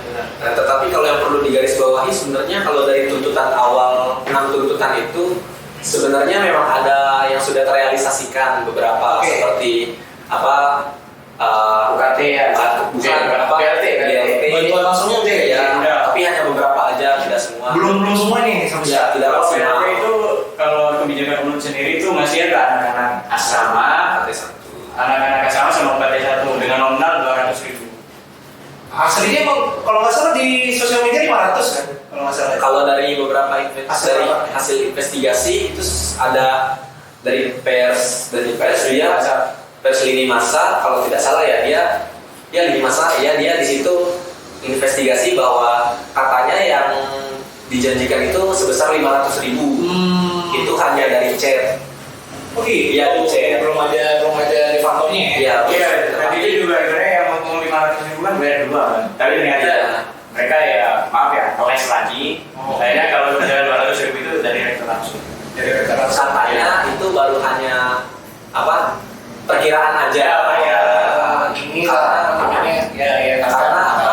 C: Nah, tetapi kalau yang perlu digarisbawahi sebenarnya kalau dari tuntutan awal 6 tuntutan itu sebenarnya memang ada yang sudah terrealisasikan beberapa seperti apa
A: UKT ya,
C: bukan apa
A: BLT.
B: Bantuan langsungnya udah
C: ya, tapi hanya beberapa aja tidak semua.
B: Belum semua nih sama
C: Ya, tidak
A: Kalau
C: maksimal.
A: BLT itu kalau kebijakan UNUD sendiri itu masih ada anak-anak asrama, anak-anak asrama sama UKT 1 dengan nominal 200.000.
B: Aslinya kalau nggak salah di sosial media 500 kan kalau nggak salah.
C: Kalau dari beberapa hasil investigasi itu ada dari pers dia pers lini masa kalau tidak salah ya dia lini masa ya dia di situ investigasi bahwa katanya yang dijanjikan itu sebesar 500.000 itu hanya dari chat. Iya, di chat
B: belum ada de facto-nya ya.
C: Iya,
A: Tadi itu juga sebenarnya yang ngomong 500.000 kan bayar dua kan. Tapi ternyata mereka ya maaf ya les lagi. Akhirnya kalau misalnya 200.000 itu dari rektor langsung.
B: Dari rektor langsung.
C: katanya itu baru hanya apa perkiraan aja
A: Ya,
B: ini namanya ya
C: karena apa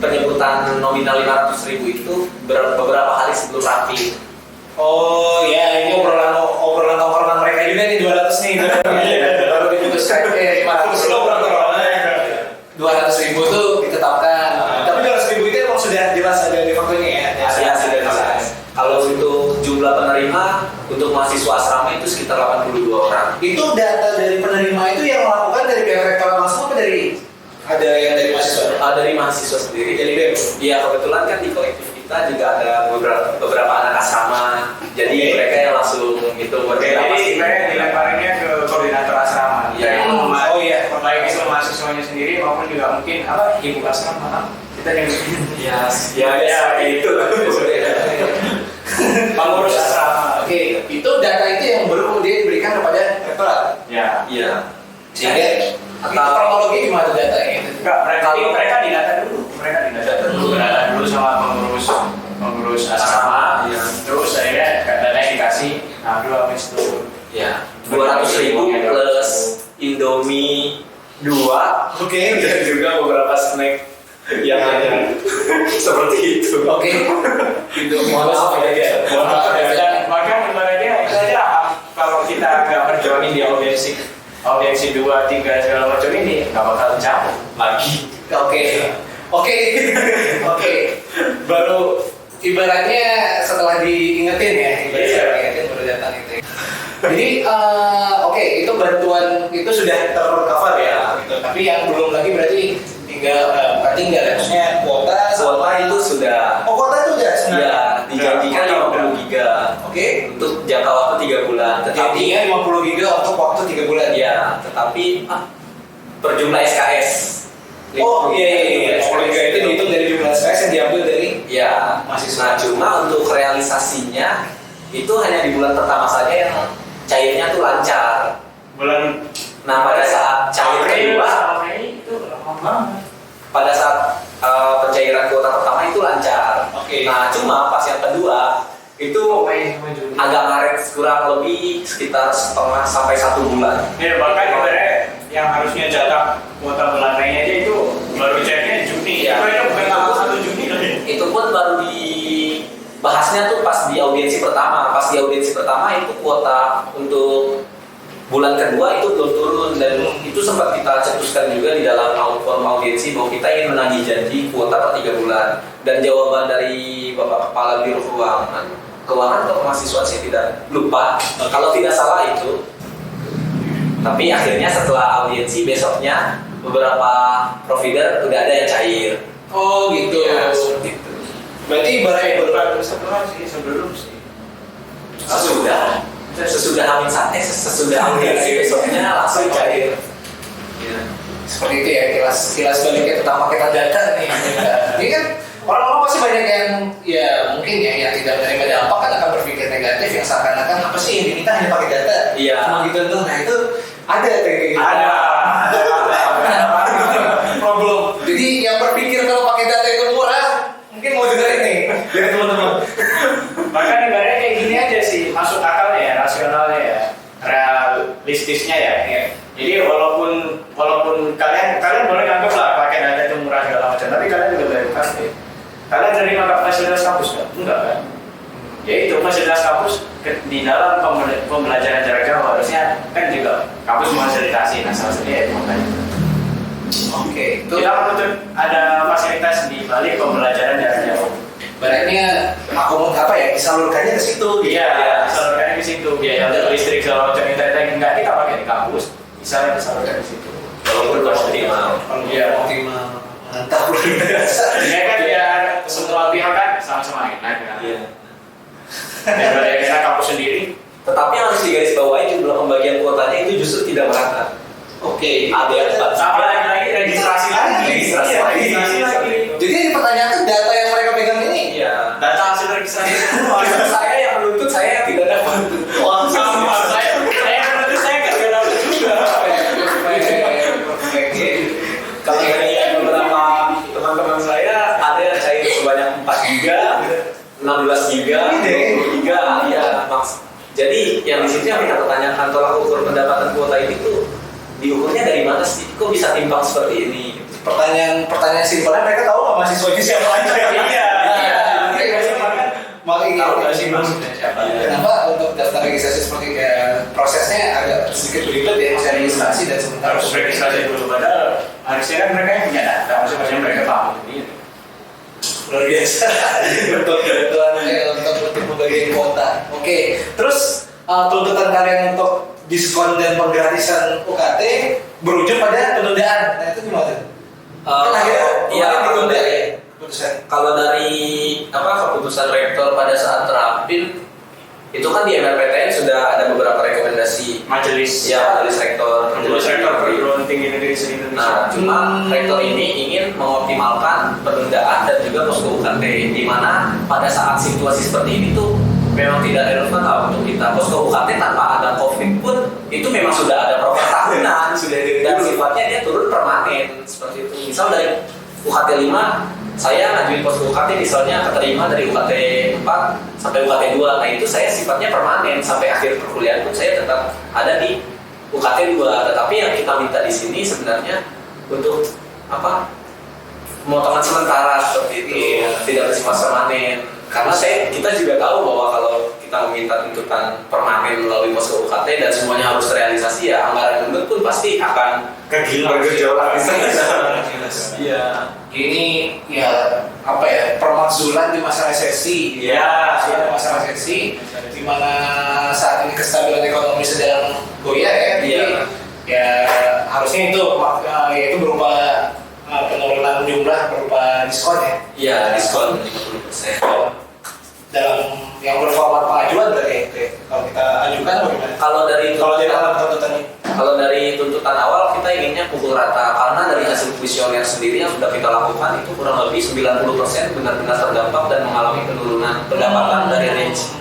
C: penyebutan nominal 500.000 itu beberapa hari sebelum rapi
B: Oh ya, ini obrolan tongkrongan mereka juga nih 200 nih. Baru diputuskan 500 lo berapa? 200.000 tuh ditetapkan. Tapi 200.000 itu emang sudah jelas ada di waktunya ya.
C: Ya, sudah jelas. Kalau untuk jumlah penerima untuk mahasiswa asrama itu sekitar 82 orang.
B: Itu data dari penerima itu yang melakukan dari pihak rektorat langsung apa dari ada yang dari mahasiswa?
C: Dari mahasiswa sendiri.
B: Dari BEM.
C: Iya, kebetulan kan di kolektif kita juga ada beberapa anak asrama. Jadi mereka yang langsung itu
A: Jadi sebenarnya dilemparinnya ke koordinator asrama.
C: Iya.
B: Oh iya.
A: Baik itu mahasiswanya sendiri maupun juga mungkin ibu asrama. Kita yang
C: ya itu.
A: pengurus asrama.
B: Oke, itu data itu yang baru kemudian diberikan kepada rektorat.
A: Ya.
C: Iya.
B: Sehingga kronologi gimana datanya?
A: Enggak, mereka didata dulu. Didata dulu sama pengurus asrama.
C: Iya.
A: Terus akhirnya datanya dikasih. Nah, dulu habis itu.
C: Ya, 200.000 plus Indomie 2.
B: Oke.
C: Dan juga beberapa snack yang ada seperti itu.
B: Oke. Itu mohon maaf ya. Mohon maaf ya.
A: Dan bahkan ibaratnya itu aja kalau kita nggak perjuangin di audiensi 2, 3 segala macam ini nggak bakal jauh lagi.
B: Oke. Baru ibaratnya setelah diingetin ya, diingetin baru datang itu. Jadi oke, itu bantuan itu sudah tercover ya, gitu. Tapi yang belum lagi berarti tinggal maksudnya kuota
C: Itu sudah.
B: Oh, kuota itu udah sebenarnya.
C: Ya, dijanjikan 50 giga.
B: Oke.
C: Untuk jangka waktu 3 bulan. Tetapi
B: Jadinya 50 giga untuk waktu 3 bulan.
C: ya, tetapi per jumlah SKS.
B: Oh iya. 50 giga itu dihitung dari jumlah SKS yang diambil dari
C: Ya,
B: mahasiswa.
C: nah cuma untuk realisasinya itu hanya di bulan pertama saja yang cairnya tuh lancar.
A: Bulan
C: Nah pada saat cair kedua,
A: Mei itu lama banget.
C: pada saat pencairan kuota pertama itu lancar.
B: Oke.
C: Nah cuma pas yang kedua itu agak ngaret kurang lebih sekitar setengah sampai 1 bulan.
A: Ya bahkan sebenarnya yang harusnya jatah kuota bulan Mei aja itu baru cairnya Juni.
C: Ya.
A: Itu aja bukan tanggal 1 Juni lagi.
C: Itu pun baru dibahasnya tuh pas di audiensi pertama. Pas di audiensi pertama itu kuota untuk bulan kedua itu belum turun, dan itu sempat kita cetuskan juga di dalam form audiensi bahwa kita ingin menagih janji kuota per 3 bulan. Dan jawaban dari Bapak Kepala Biro Keuangan untuk mahasiswa saya tidak lupa, kalau tidak salah itu. Tapi akhirnya setelah audiensi besoknya beberapa provider udah ada yang cair.
B: Oh gitu.
C: Ya, seperti itu.
B: Berarti ibaratnya
A: sebelum sih.
C: Sesudah sesudah audiensi besoknya langsung cair. Ya.
B: seperti itu ya, kilas baliknya pertama kita data nih. Ini kan orang-orang pasti banyak yang ya mungkin ya yang tidak menerima dampak kan akan berpikir negatif, yang seakan-akan apa sih yang diminta hanya pakai data.
C: Iya.
B: Cuma gitu tuh. Nah itu ada kayak gitu.
A: Ada.
B: Problem. Jadi yang berpikir kalau pakai data itu murah, mungkin mau dengerin nih dari teman-teman.
A: Bahkan ibaratnya kayak gini aja sih, masuk akalnya ya, rasionalnya ya, realistisnya ya. Jadi walaupun kalian boleh nganggap lah pakai data itu murah segala macam, tapi kalian juga bayar pasti. Kalian terima fasilitas kampus kan? Enggak kan? Ya itu fasilitas kampus di dalam pembelajaran jarak jauh harusnya kan juga kampus memfasilitasi. Nah salah satunya itu makanya.
B: Oke. Itu
A: Kita menuntut ada fasilitas di balik pembelajaran jarak jauh.
B: baratnya aku apa ya, disalurkannya ke situ.
A: Iya, disalurkannya ke situ. Biaya untuk listrik segala macam itu enggak kita pakai di kampus. Bisa disalurkan di situ.
C: Walaupun optimal.
A: Iya.
B: Optimal. Mantap luar biasa.
A: Ya kan biar semua pihak kan sama-sama enak kan.
C: Iya.
A: Daripada kita kampus sendiri.
C: Tetapi yang harus digarisbawahi jumlah pembagian kuotanya itu justru tidak merata.
B: Oke.
C: Ada yang
A: Sama lagi registrasi lagi.
C: Registrasi
A: Iya,
C: lagi.
A: registrasi lagi.
B: Jadi yang dipertanyakan data yang mereka pegang ini.
C: Iya.
A: Data hasil registrasi semua.
C: Saya yang menuntut, saya yang tidak dapat.
A: Wah, sama saya menurut saya nggak dapat juga.
C: Kalau dari beberapa teman-teman saya ada yang cair sebanyak 4 giga, 16 giga, 20 giga, ya maks. Jadi yang di situ yang kita pertanyakan, tolak ukur pendapatan kuota ini tuh diukurnya dari mana sih? Kok bisa timpang seperti ini?
B: Pertanyaan simpelnya, mereka tahu nggak mahasiswanya siapa aja?
A: Iya.
C: Tahu nggak sih
A: maksudnya siapa?
B: Kenapa untuk daftar registrasi seperti prosesnya agak sedikit ribet ya, harus registrasi dan sementara
A: Harus registrasi dulu, padahal harusnya kan mereka yang punya data, maksudnya mereka paham ini.
B: luar biasa untuk kebutuhan untuk pembagian kuota. Oke, terus tuntutan kalian untuk diskon dan penggratisan UKT berujung pada penundaan. Nah itu gimana? Kan akhirnya
C: iya,
B: ditunda ya keputusan.
C: kalau dari keputusan rektor pada saat terapin itu kan di MRPTN sudah ada beberapa rekomendasi
A: Majelis
C: majelis rektor
A: perguruan tinggi negeri se-Indonesia.
C: Nah, cuma rektor ini ingin mengoptimalkan penundaan dan juga posko UKT, di mana pada saat situasi seperti ini tuh memang tidak relevan lah untuk kita. Posko UKT tanpa ada COVID pun itu memang sudah ada program tahunan, sudah dan sifatnya dia turun permanen seperti itu. Misal dari UKT 5 saya ngajuin posko UKT misalnya keterima dari UKT 4 sampai UKT 2. Nah itu saya sifatnya permanen sampai akhir perkuliahan pun saya tetap ada di UKT 2. Tetapi yang kita minta di sini sebenarnya untuk pemotongan sementara seperti itu, tidak bersifat permanen. Karena kita juga tahu bahwa kalau kita meminta tuntutan permanen melalui posko UKT dan semuanya harus terrealisasi, ya anggaran unit pun pasti akan bergejolak. Iya.
B: Ini ya permakzulan di masa resesi.
A: Iya,
B: di masa resesi di mana saat ini kestabilan ekonomi sedang goyah ya. Jadi ya harusnya itu yaitu berupa penurunan jumlah berupa diskon ya.
C: Iya, diskon 50%.
B: Dalam yang berformat pengajuan berarti kalau kita ajukan bagaimana?
C: Kalau dari
B: tuntutan
C: tuntutan awal kita inginnya pukul rata, karena dari hasil kuesioner sendiri yang sudah kita lakukan itu kurang lebih 90% benar-benar terdampak dan mengalami penurunan pendapatan dari range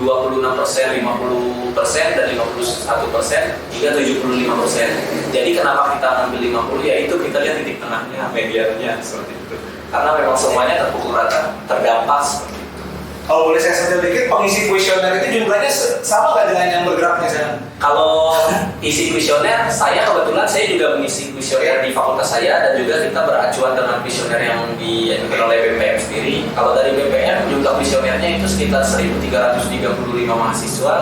C: 26%, 50%, dan 51% hingga 75%. Jadi kenapa kita ambil 50? Ya itu kita lihat titik tengahnya, mediannya seperti itu. Karena memang semuanya terpukul rata, terdampak seperti itu.
B: Kalau boleh saya sentil dikit, pengisi kuesioner itu jumlahnya sama nggak dengan yang bergeraknya sekarang?
C: Kalau isi kuesioner, saya kebetulan saya juga mengisi kuesioner di fakultas saya dan juga kita beracuan dengan kuesioner yang diajukan oleh BPM sendiri. Kalau dari BPM jumlah kuesionernya itu sekitar 1.335 mahasiswa.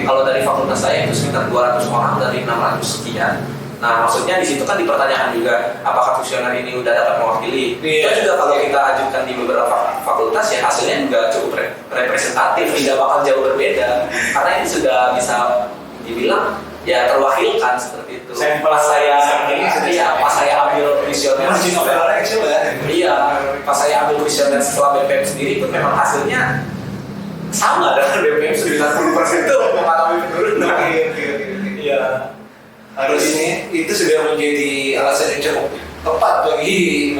C: Kalau dari fakultas saya itu sekitar 200 orang dari 600 sekian. Nah, maksudnya di situ kan dipertanyakan juga apakah kuesioner ini udah dapat mewakili. Itu juga kalau kita ajukan di beberapa fakultas ya hasilnya juga cukup representatif, tidak bakal jauh berbeda. Karena ini sudah bisa dibilang ya terwakilkan seperti itu. Pas saya ambil kuesioner, pas saya ambil kuesioner setelah BPM sendiri pun memang hasilnya sama dengan BPM 90% itu mengalami penurunan.
B: Iya. Harus itu sudah menjadi alasan yang cukup tepat bagi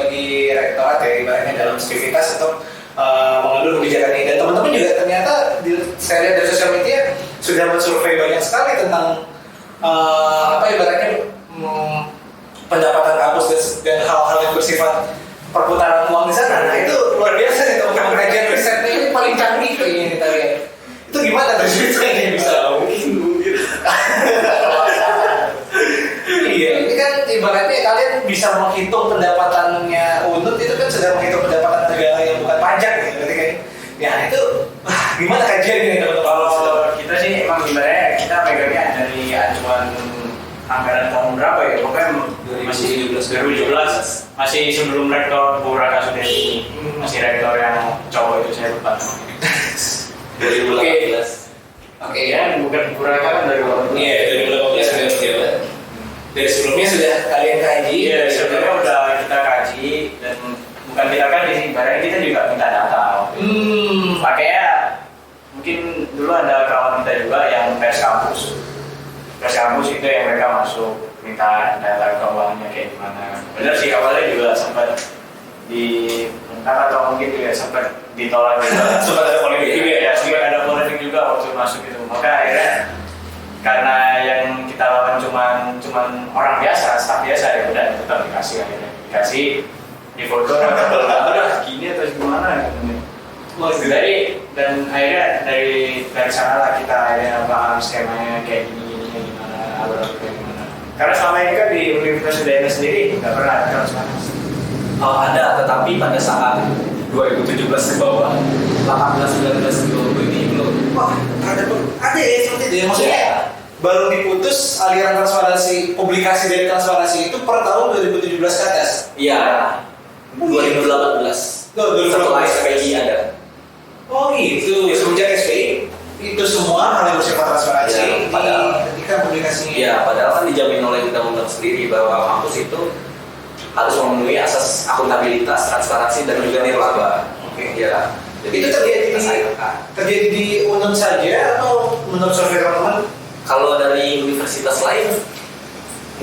B: rektorat ya ibaratnya dalam aktivitas untuk mengambil kebijakan ini. Dan teman-teman juga ternyata saya lihat dari sosial media sudah mensurvei banyak sekali tentang ibaratnya pendapatan kampus dan hal-hal yang bersifat perputaran uang di sana. Nah itu luar biasa nih teman-teman, kajian risetnya ini paling canggih kayaknya kita lihat. Itu gimana dari risetnya bisa mungkin iya, ini kan ibaratnya kalian bisa menghitung pendapatannya UNUT itu kan sedang menghitung pendapatan negara yang bukan pajak gitu, berarti kan? Ya itu, gimana kajiannya teman-teman?
A: Kalau kita sih emang ibaratnya kita pegangnya dari acuan anggaran tahun berapa ya? Pokoknya masih 2017, masih sebelum rektor Bu Raka sudah ini, masih rektor yang cowok itu saya lupa.
C: 2018.
A: Oke ya, bukan Bu Raka kan dari 2018.
B: Iya, 2018 sudah menjabat. Dari sebelumnya sudah kalian kaji?
A: Iya, sebelumnya udah kita kaji dan bukan kita kaji sih, barangnya kita juga minta data. Makanya mungkin dulu ada kawan kita juga yang tes kampus itu yang mereka masuk minta data keuangannya kayak gimana. Benar sih awalnya juga sempat ditentang atau mungkin juga sempat ditolak juga.
B: Sempat ada polemik juga
A: ya, sempat ada polemik juga waktu masuk itu. Maka akhirnya karena yang kita lawan cuman orang biasa, staf biasa ya udah tetap dikasih di foto udah gini atau gimana gitu. Dan akhirnya dari sana lah kita akhirnya paham skemanya kayak gini gimana, alur kayak gimana. Karena selama ini kan di Universitas Udayana sendiri nggak pernah ada transparansi.
C: Ada, tetapi pada saat 2017 ke bawah 18-19 ini belum.
B: Wah, ada ya seperti itu ya. Maksudnya baru diputus aliran transparansi, publikasi dari transparansi itu per tahun 2017 ke atas.
C: Iya. 2018. Setelah SPI ada.
B: Oh gitu, ya semenjak SPI itu semua hal yang bersifat transparansi.
C: Ya, padahal
B: ketika publikasinya.
C: Ya, padahal kan dijamin oleh undang-undang sendiri bahwa kampus itu harus memenuhi asas akuntabilitas, transparansi dan juga nirlaba.
B: Oke.
C: Ya. Jadi
B: Itu terjadi di UNED saja atau menurut survei teman-teman?
C: kalau dari universitas lain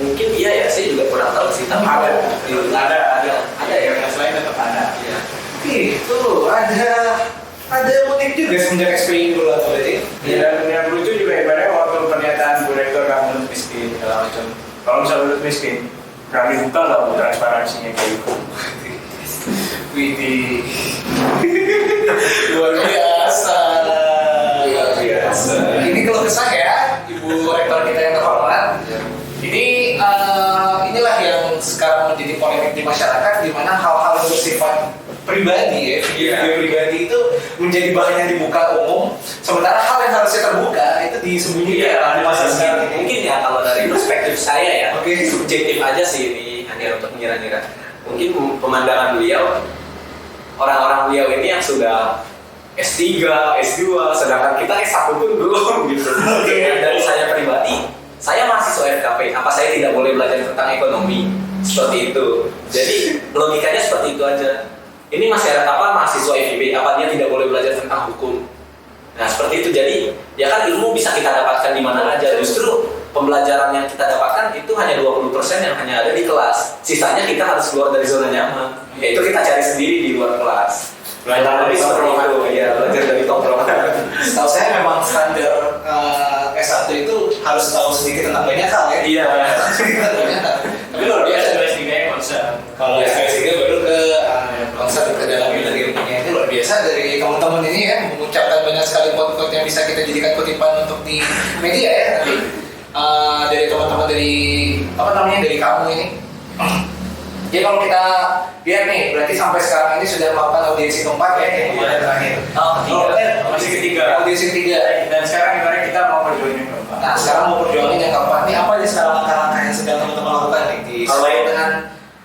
C: mungkin iya ya, saya juga kurang tahu sih, tapi
A: Ada
C: ya.
A: yang lain tetap ada.
C: Iya.
B: Itu ada unik juga semenjak SPI dulu atau berarti?
A: Dan yang lucu juga ibaratnya waktu pernyataan Bu Rektor kamu miskin segala macam. Kalau misalnya miskin, kami buka nggak bu transparansinya kayak gitu.
B: Widih, luar biasa.
C: Luar biasa.
B: Ini kalau kesah ya, Ibu Rektor kita yang terhormat. Ini inilah yang sekarang menjadi polemik di masyarakat, di mana hal-hal yang bersifat pribadi ya, video pribadi itu menjadi bahan yang dibuka umum, sementara hal yang harusnya terbuka itu disembunyikan di masa sekarang ini.
C: Mungkin ya kalau dari perspektif saya ya,
B: Oke.
C: subjektif aja sih ini hanya untuk mengira-ngira. Mungkin pemandangan beliau, orang-orang beliau ini yang sudah S3, S2, sedangkan kita S1 pun belum gitu. Dan dari saya pribadi, saya mahasiswa FKP, apa saya tidak boleh belajar tentang ekonomi? Seperti itu. Jadi logikanya seperti itu aja. Ini masyarakat mahasiswa FIB, apa dia tidak boleh belajar tentang hukum? Nah seperti itu, jadi ya kan ilmu bisa kita dapatkan di mana aja. Justru pembelajaran yang kita dapatkan itu hanya 20% yang hanya ada di kelas. Sisanya kita harus keluar dari zona nyaman. Yaitu kita cari sendiri di luar kelas.
A: Belajar dari
C: tongkrongan. Ya, belajar dari tongkrongan.
B: Setahu saya memang standar S1 itu harus tahu sedikit tentang banyak hal ya.
C: Iya.
B: Sedikit tentang banyak hal. Tapi luar biasa.
A: S3 concern.
B: Kalau S3 baru ke konsep ke dalam dari ilmunya itu luar biasa dari teman-teman ini ya, mengucapkan banyak sekali quote-quote yang bisa kita jadikan kutipan untuk di media ya nanti. Dari teman-teman dari apa namanya dari kamu ini. Jadi kalau kita lihat nih, berarti sampai sekarang ini sudah melakukan audiensi keempat ya, yang kemarin terakhir.
A: Masih ketiga.
B: Audiensi ketiga.
A: Dan sekarang ibaratnya kita mau perjuangin keempat.
B: Nah sekarang mau perjuangin yang keempat nih, apa aja sekarang langkah-langkah yang sedang teman-teman lakukan nih
C: Kalau
B: dengan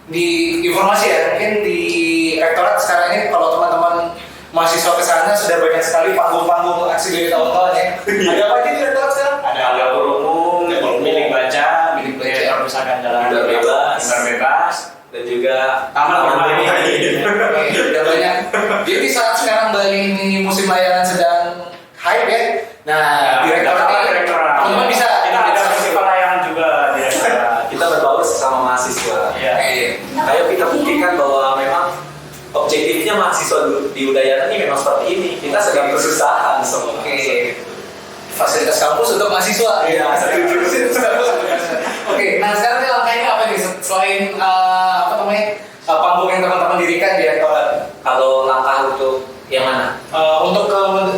B: di informasi ya, mungkin di rektorat sekarang ini kalau teman-teman mahasiswa ke sana sudah banyak sekali panggung-panggung aksi dari tahun-tahun ya. Ada apa aja di rektorat sekarang?
A: Ada dapur umum, bilik baca, perpustakaan jalan bebas,
C: dan juga
A: taman bermain.
B: Udah banyak. Jadi saat sekarang Bali ini musim layangan sedang hype ya. Nah, di rektorat ini teman-teman bisa
A: Kita ada festival layangan juga di rektorat.
C: kita berbaur sesama mahasiswa.
A: Iya.
C: Ayo kita buktikan bahwa memang objektifnya mahasiswa di Udayana ini memang seperti ini. Kita sedang kesusahan semua.
B: Oke. Fasilitas kampus untuk mahasiswa.
C: Iya, setuju.
B: Fasilitas kampus untuk mahasiswa. Oke, nah sekarang ini langkahnya apa nih? Selain apa namanya panggung yang teman-teman dirikan di rektorat.
C: Kalau langkah untuk yang mana?
B: Untuk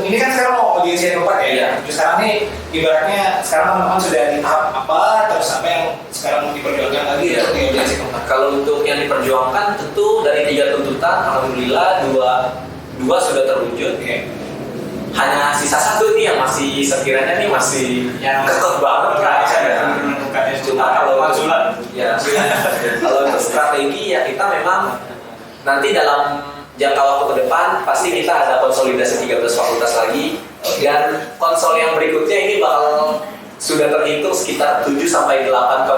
B: ini kan sekarang mau audiensi yang keempat ya.
C: Iya.
B: Terus sekarang nih ibaratnya sekarang teman-teman sudah di tahap apa? Terus apa yang sekarang mau diperjuangkan lagi
C: Iya.
B: untuk di audiensi keempat?
C: Kalau untuk yang diperjuangkan tentu dari 3 tuntutan, alhamdulillah dua sudah terwujud.
B: Oke.
C: Hanya sisa 1 nih yang masih sekiranya nih masih
A: Yang
C: ketat banget kan. Cuma kalau ya, kalau untuk strategi ya kita memang nanti dalam jangka waktu ke depan pasti kita ada konsolidasi 13 fakultas lagi, dan konsol yang berikutnya ini bakal sudah terhitung sekitar 7 sampai 8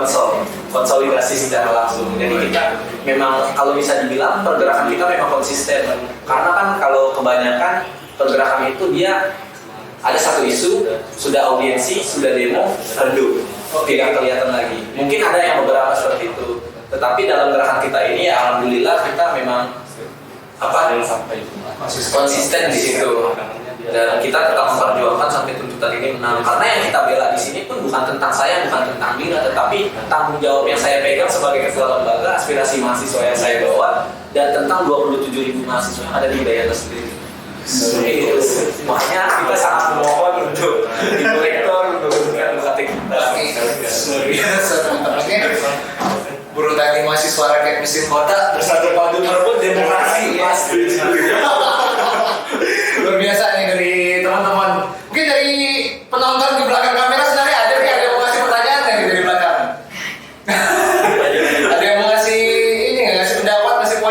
C: konsolidasi secara langsung. Jadi kita memang kalau bisa dibilang pergerakan kita memang konsisten, karena kan kalau kebanyakan pergerakan itu dia ada satu isu, sudah audiensi, sudah demo, redup, tidak kelihatan lagi. Mungkin ada yang beberapa seperti itu, tetapi dalam gerakan kita ini ya alhamdulillah kita memang konsisten di situ, dan kita tetap memperjuangkan sampai tuntutan ini menang. Karena yang kita bela di sini pun bukan tentang saya, bukan tentang Mira, tetapi tanggung jawab yang saya pegang sebagai ketua lembaga, aspirasi mahasiswa yang saya bawa, dan tentang 27.000 mahasiswa yang ada di Udayana sendiri. Makanya kita sangat memohon untuk Ibu Rektor untuk UKT kita.
B: Luar biasa teman-temannya. Buruh tani mahasiswa rakyat mesin kota bersatu padu merebut demokrasi ya. Luar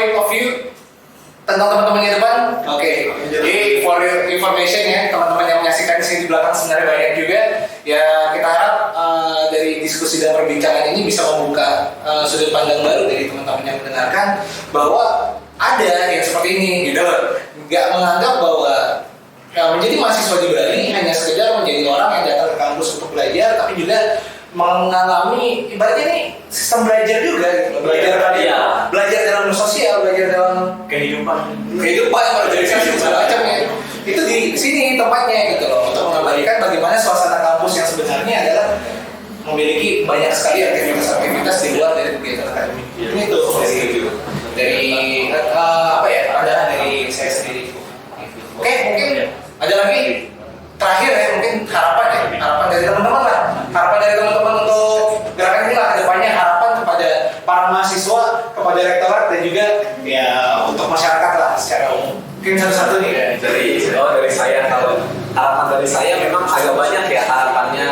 B: point of view tentang teman-temannya depan. Oke. Jadi for your information ya, teman-teman yang menyaksikan di sini di belakang sebenarnya banyak juga. Ya kita harap dari diskusi dan perbincangan ini bisa membuka sudut pandang baru dari teman-teman yang mendengarkan bahwa ada yang seperti ini gitu. Nggak menganggap bahwa menjadi mahasiswa di Bali hanya sekedar menjadi orang yang datang ke kampus untuk belajar, tapi juga mengalami ibaratnya ini sistem belajar juga gitu. Belajar dalam sosial, belajar dalam
A: kehidupan
B: organisasi segala macam ya. Itu di sini tempatnya gitu loh, untuk mengabadikan bagaimana suasana kampus yang sebenarnya adalah memiliki banyak sekali aktivitas-aktivitas di luar dari kegiatan akademik. Ini tuh dari apa ya, pandangan dari saya sendiri. Oke, mungkin ada lagi terakhir ya, mungkin harapan dari teman-teman lah, harapan dari teman-teman untuk gerakan ini lah kedepannya, harapan kepada para mahasiswa, kepada rektorat dan juga ya untuk masyarakat lah secara umum. Mungkin satu-satu nih
C: dari saya, kalau harapan dari saya memang agak banyak ya harapannya.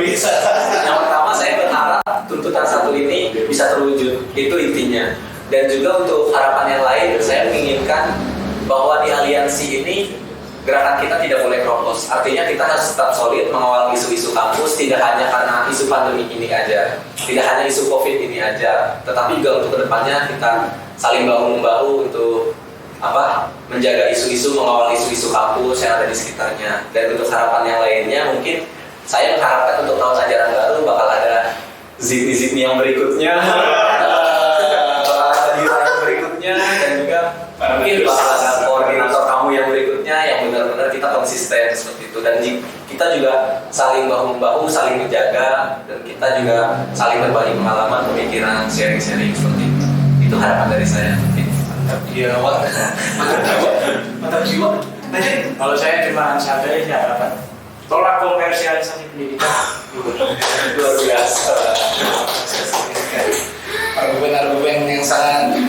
B: Bisa.
C: Yang pertama saya berharap tuntutan 1 ini bisa terwujud, itu intinya. Dan juga untuk harapan yang lain, saya menginginkan bahwa di aliansi ini gerakan kita tidak boleh keropos. Artinya kita harus tetap solid mengawal isu-isu kampus, tidak hanya karena isu pandemi ini aja, tidak hanya isu COVID ini aja, tetapi juga untuk kedepannya kita saling bahu-membahu untuk menjaga isu-isu, mengawal isu-isu kampus yang ada di sekitarnya. Dan untuk harapan yang lainnya, mungkin saya mengharapkan untuk tahun ajaran baru bakal ada zidni yang berikutnya, bakal ada dira yang berikutnya, dan juga mungkin bakal ada koordinator kamu yang berikutnya yang benar-benar kita konsisten seperti itu. Dan kita juga saling bahu-membahu, saling menjaga, dan kita juga saling berbagi pengalaman, pemikiran, sharing-sharing seperti itu. Itu harapan dari saya.
B: Mantap jiwa. Lanjut.
A: Kalau saya cuma satu aja harapan, tolak komersialisasi pendidikan.
C: Luar biasa.
B: Argumen-argumen yang sangat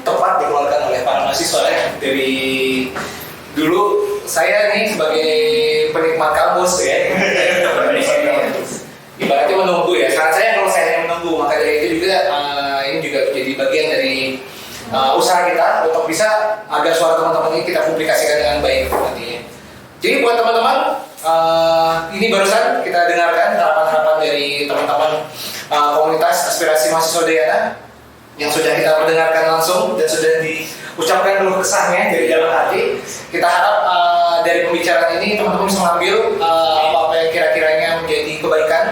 B: tepat dikeluarkan oleh para mahasiswa ya. Dari dulu saya nih sebagai penikmat kampus ya, ibaratnya menunggu ya. Sekarang kalau saya hanya menunggu, maka dari itu juga ini juga menjadi bagian dari usaha kita untuk bisa agar suara teman-teman ini kita publikasikan dengan baik nantinya. Jadi buat teman-teman, ini barusan kita dengarkan harapan-harapan dari teman-teman komunitas aspirasi mahasiswa Udayana yang sudah kita mendengarkan langsung dan sudah diucapkan dulu kesahnya dari dalam hati. Kita harap dari pembicaraan ini teman-teman bisa mengambil apa-apa yang kira-kiranya menjadi kebaikan,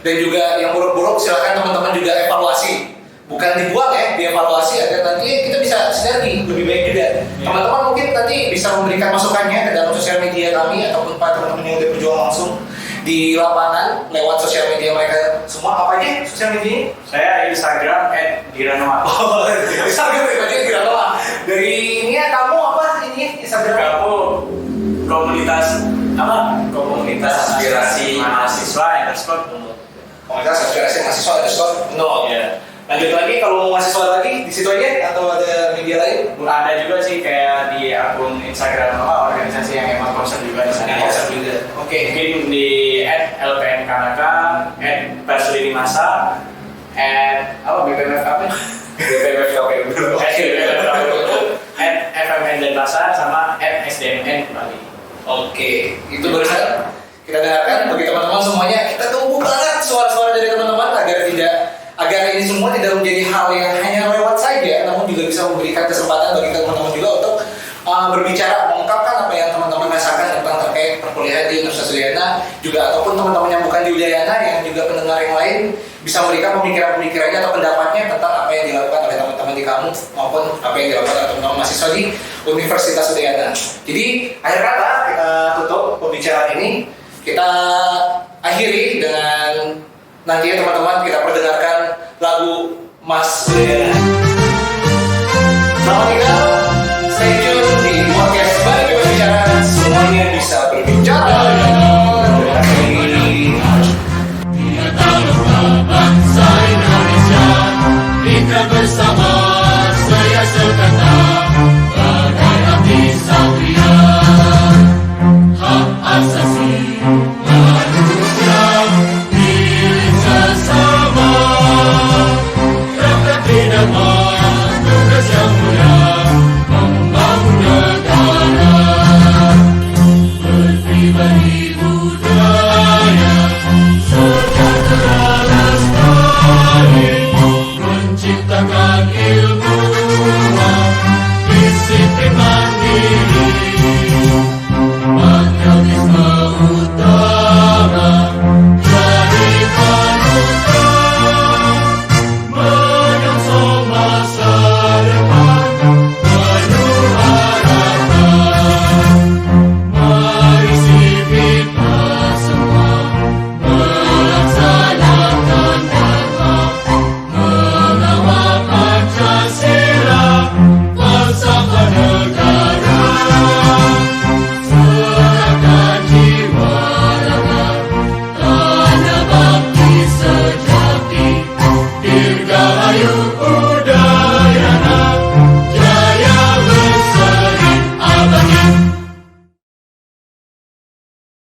B: dan juga yang buruk-buruk silakan teman-teman juga evaluasi. Bukan dibuang ya, dievaluasi agar nanti kita bisa sinergi lebih baik juga. Teman-teman mungkin nanti bisa memberikan masukannya ke dalam sosial media kami ataupun para teman-teman yang udah berjuang langsung di lapangan lewat sosial media mereka semua. Apa aja sosial media?
A: Saya Instagram @diranoa.
B: Instagram @diranoa. Dari ini ya, kamu apa ini Instagram?
A: Kamu komunitas aspirasi mahasiswa _
B: Komunitas aspirasi mahasiswa _ no.
A: Ya.
B: Lanjut lagi, kalau mau mahasiswa lagi di situ aja atau ada media lain?
A: Ada juga sih kayak di akun Instagram organisasi yang emang concern juga di sana.
B: Juga. Oke.
A: Mungkin di @lpnkanaka, @perselini-masa, @BPMFKP, @FMN dan Pasar, sama @SDMN Bali.
B: Oke, itu barusan kita dengarkan bagi teman-teman semuanya. Kita tunggu banget suara-suara dari teman-teman agar ini semua tidak menjadi hal yang hanya lewat saja, namun juga bisa memberikan kesempatan bagi teman-teman juga untuk berbicara, mengungkapkan apa yang teman-teman rasakan tentang terkait perkuliahan di Universitas Udayana, juga ataupun teman-teman yang bukan di Udayana yang juga pendengar yang lain bisa memberikan pemikiran-pemikirannya atau pendapatnya tentang apa yang dilakukan oleh teman-teman di kampus maupun apa yang dilakukan oleh teman-teman mahasiswa di Universitas Udayana. Jadi akhir kata kita tutup pembicaraan ini, kita akhiri dengan nanti teman-teman kita perdengarkan lagu Mas Udayana. Selamat tinggal.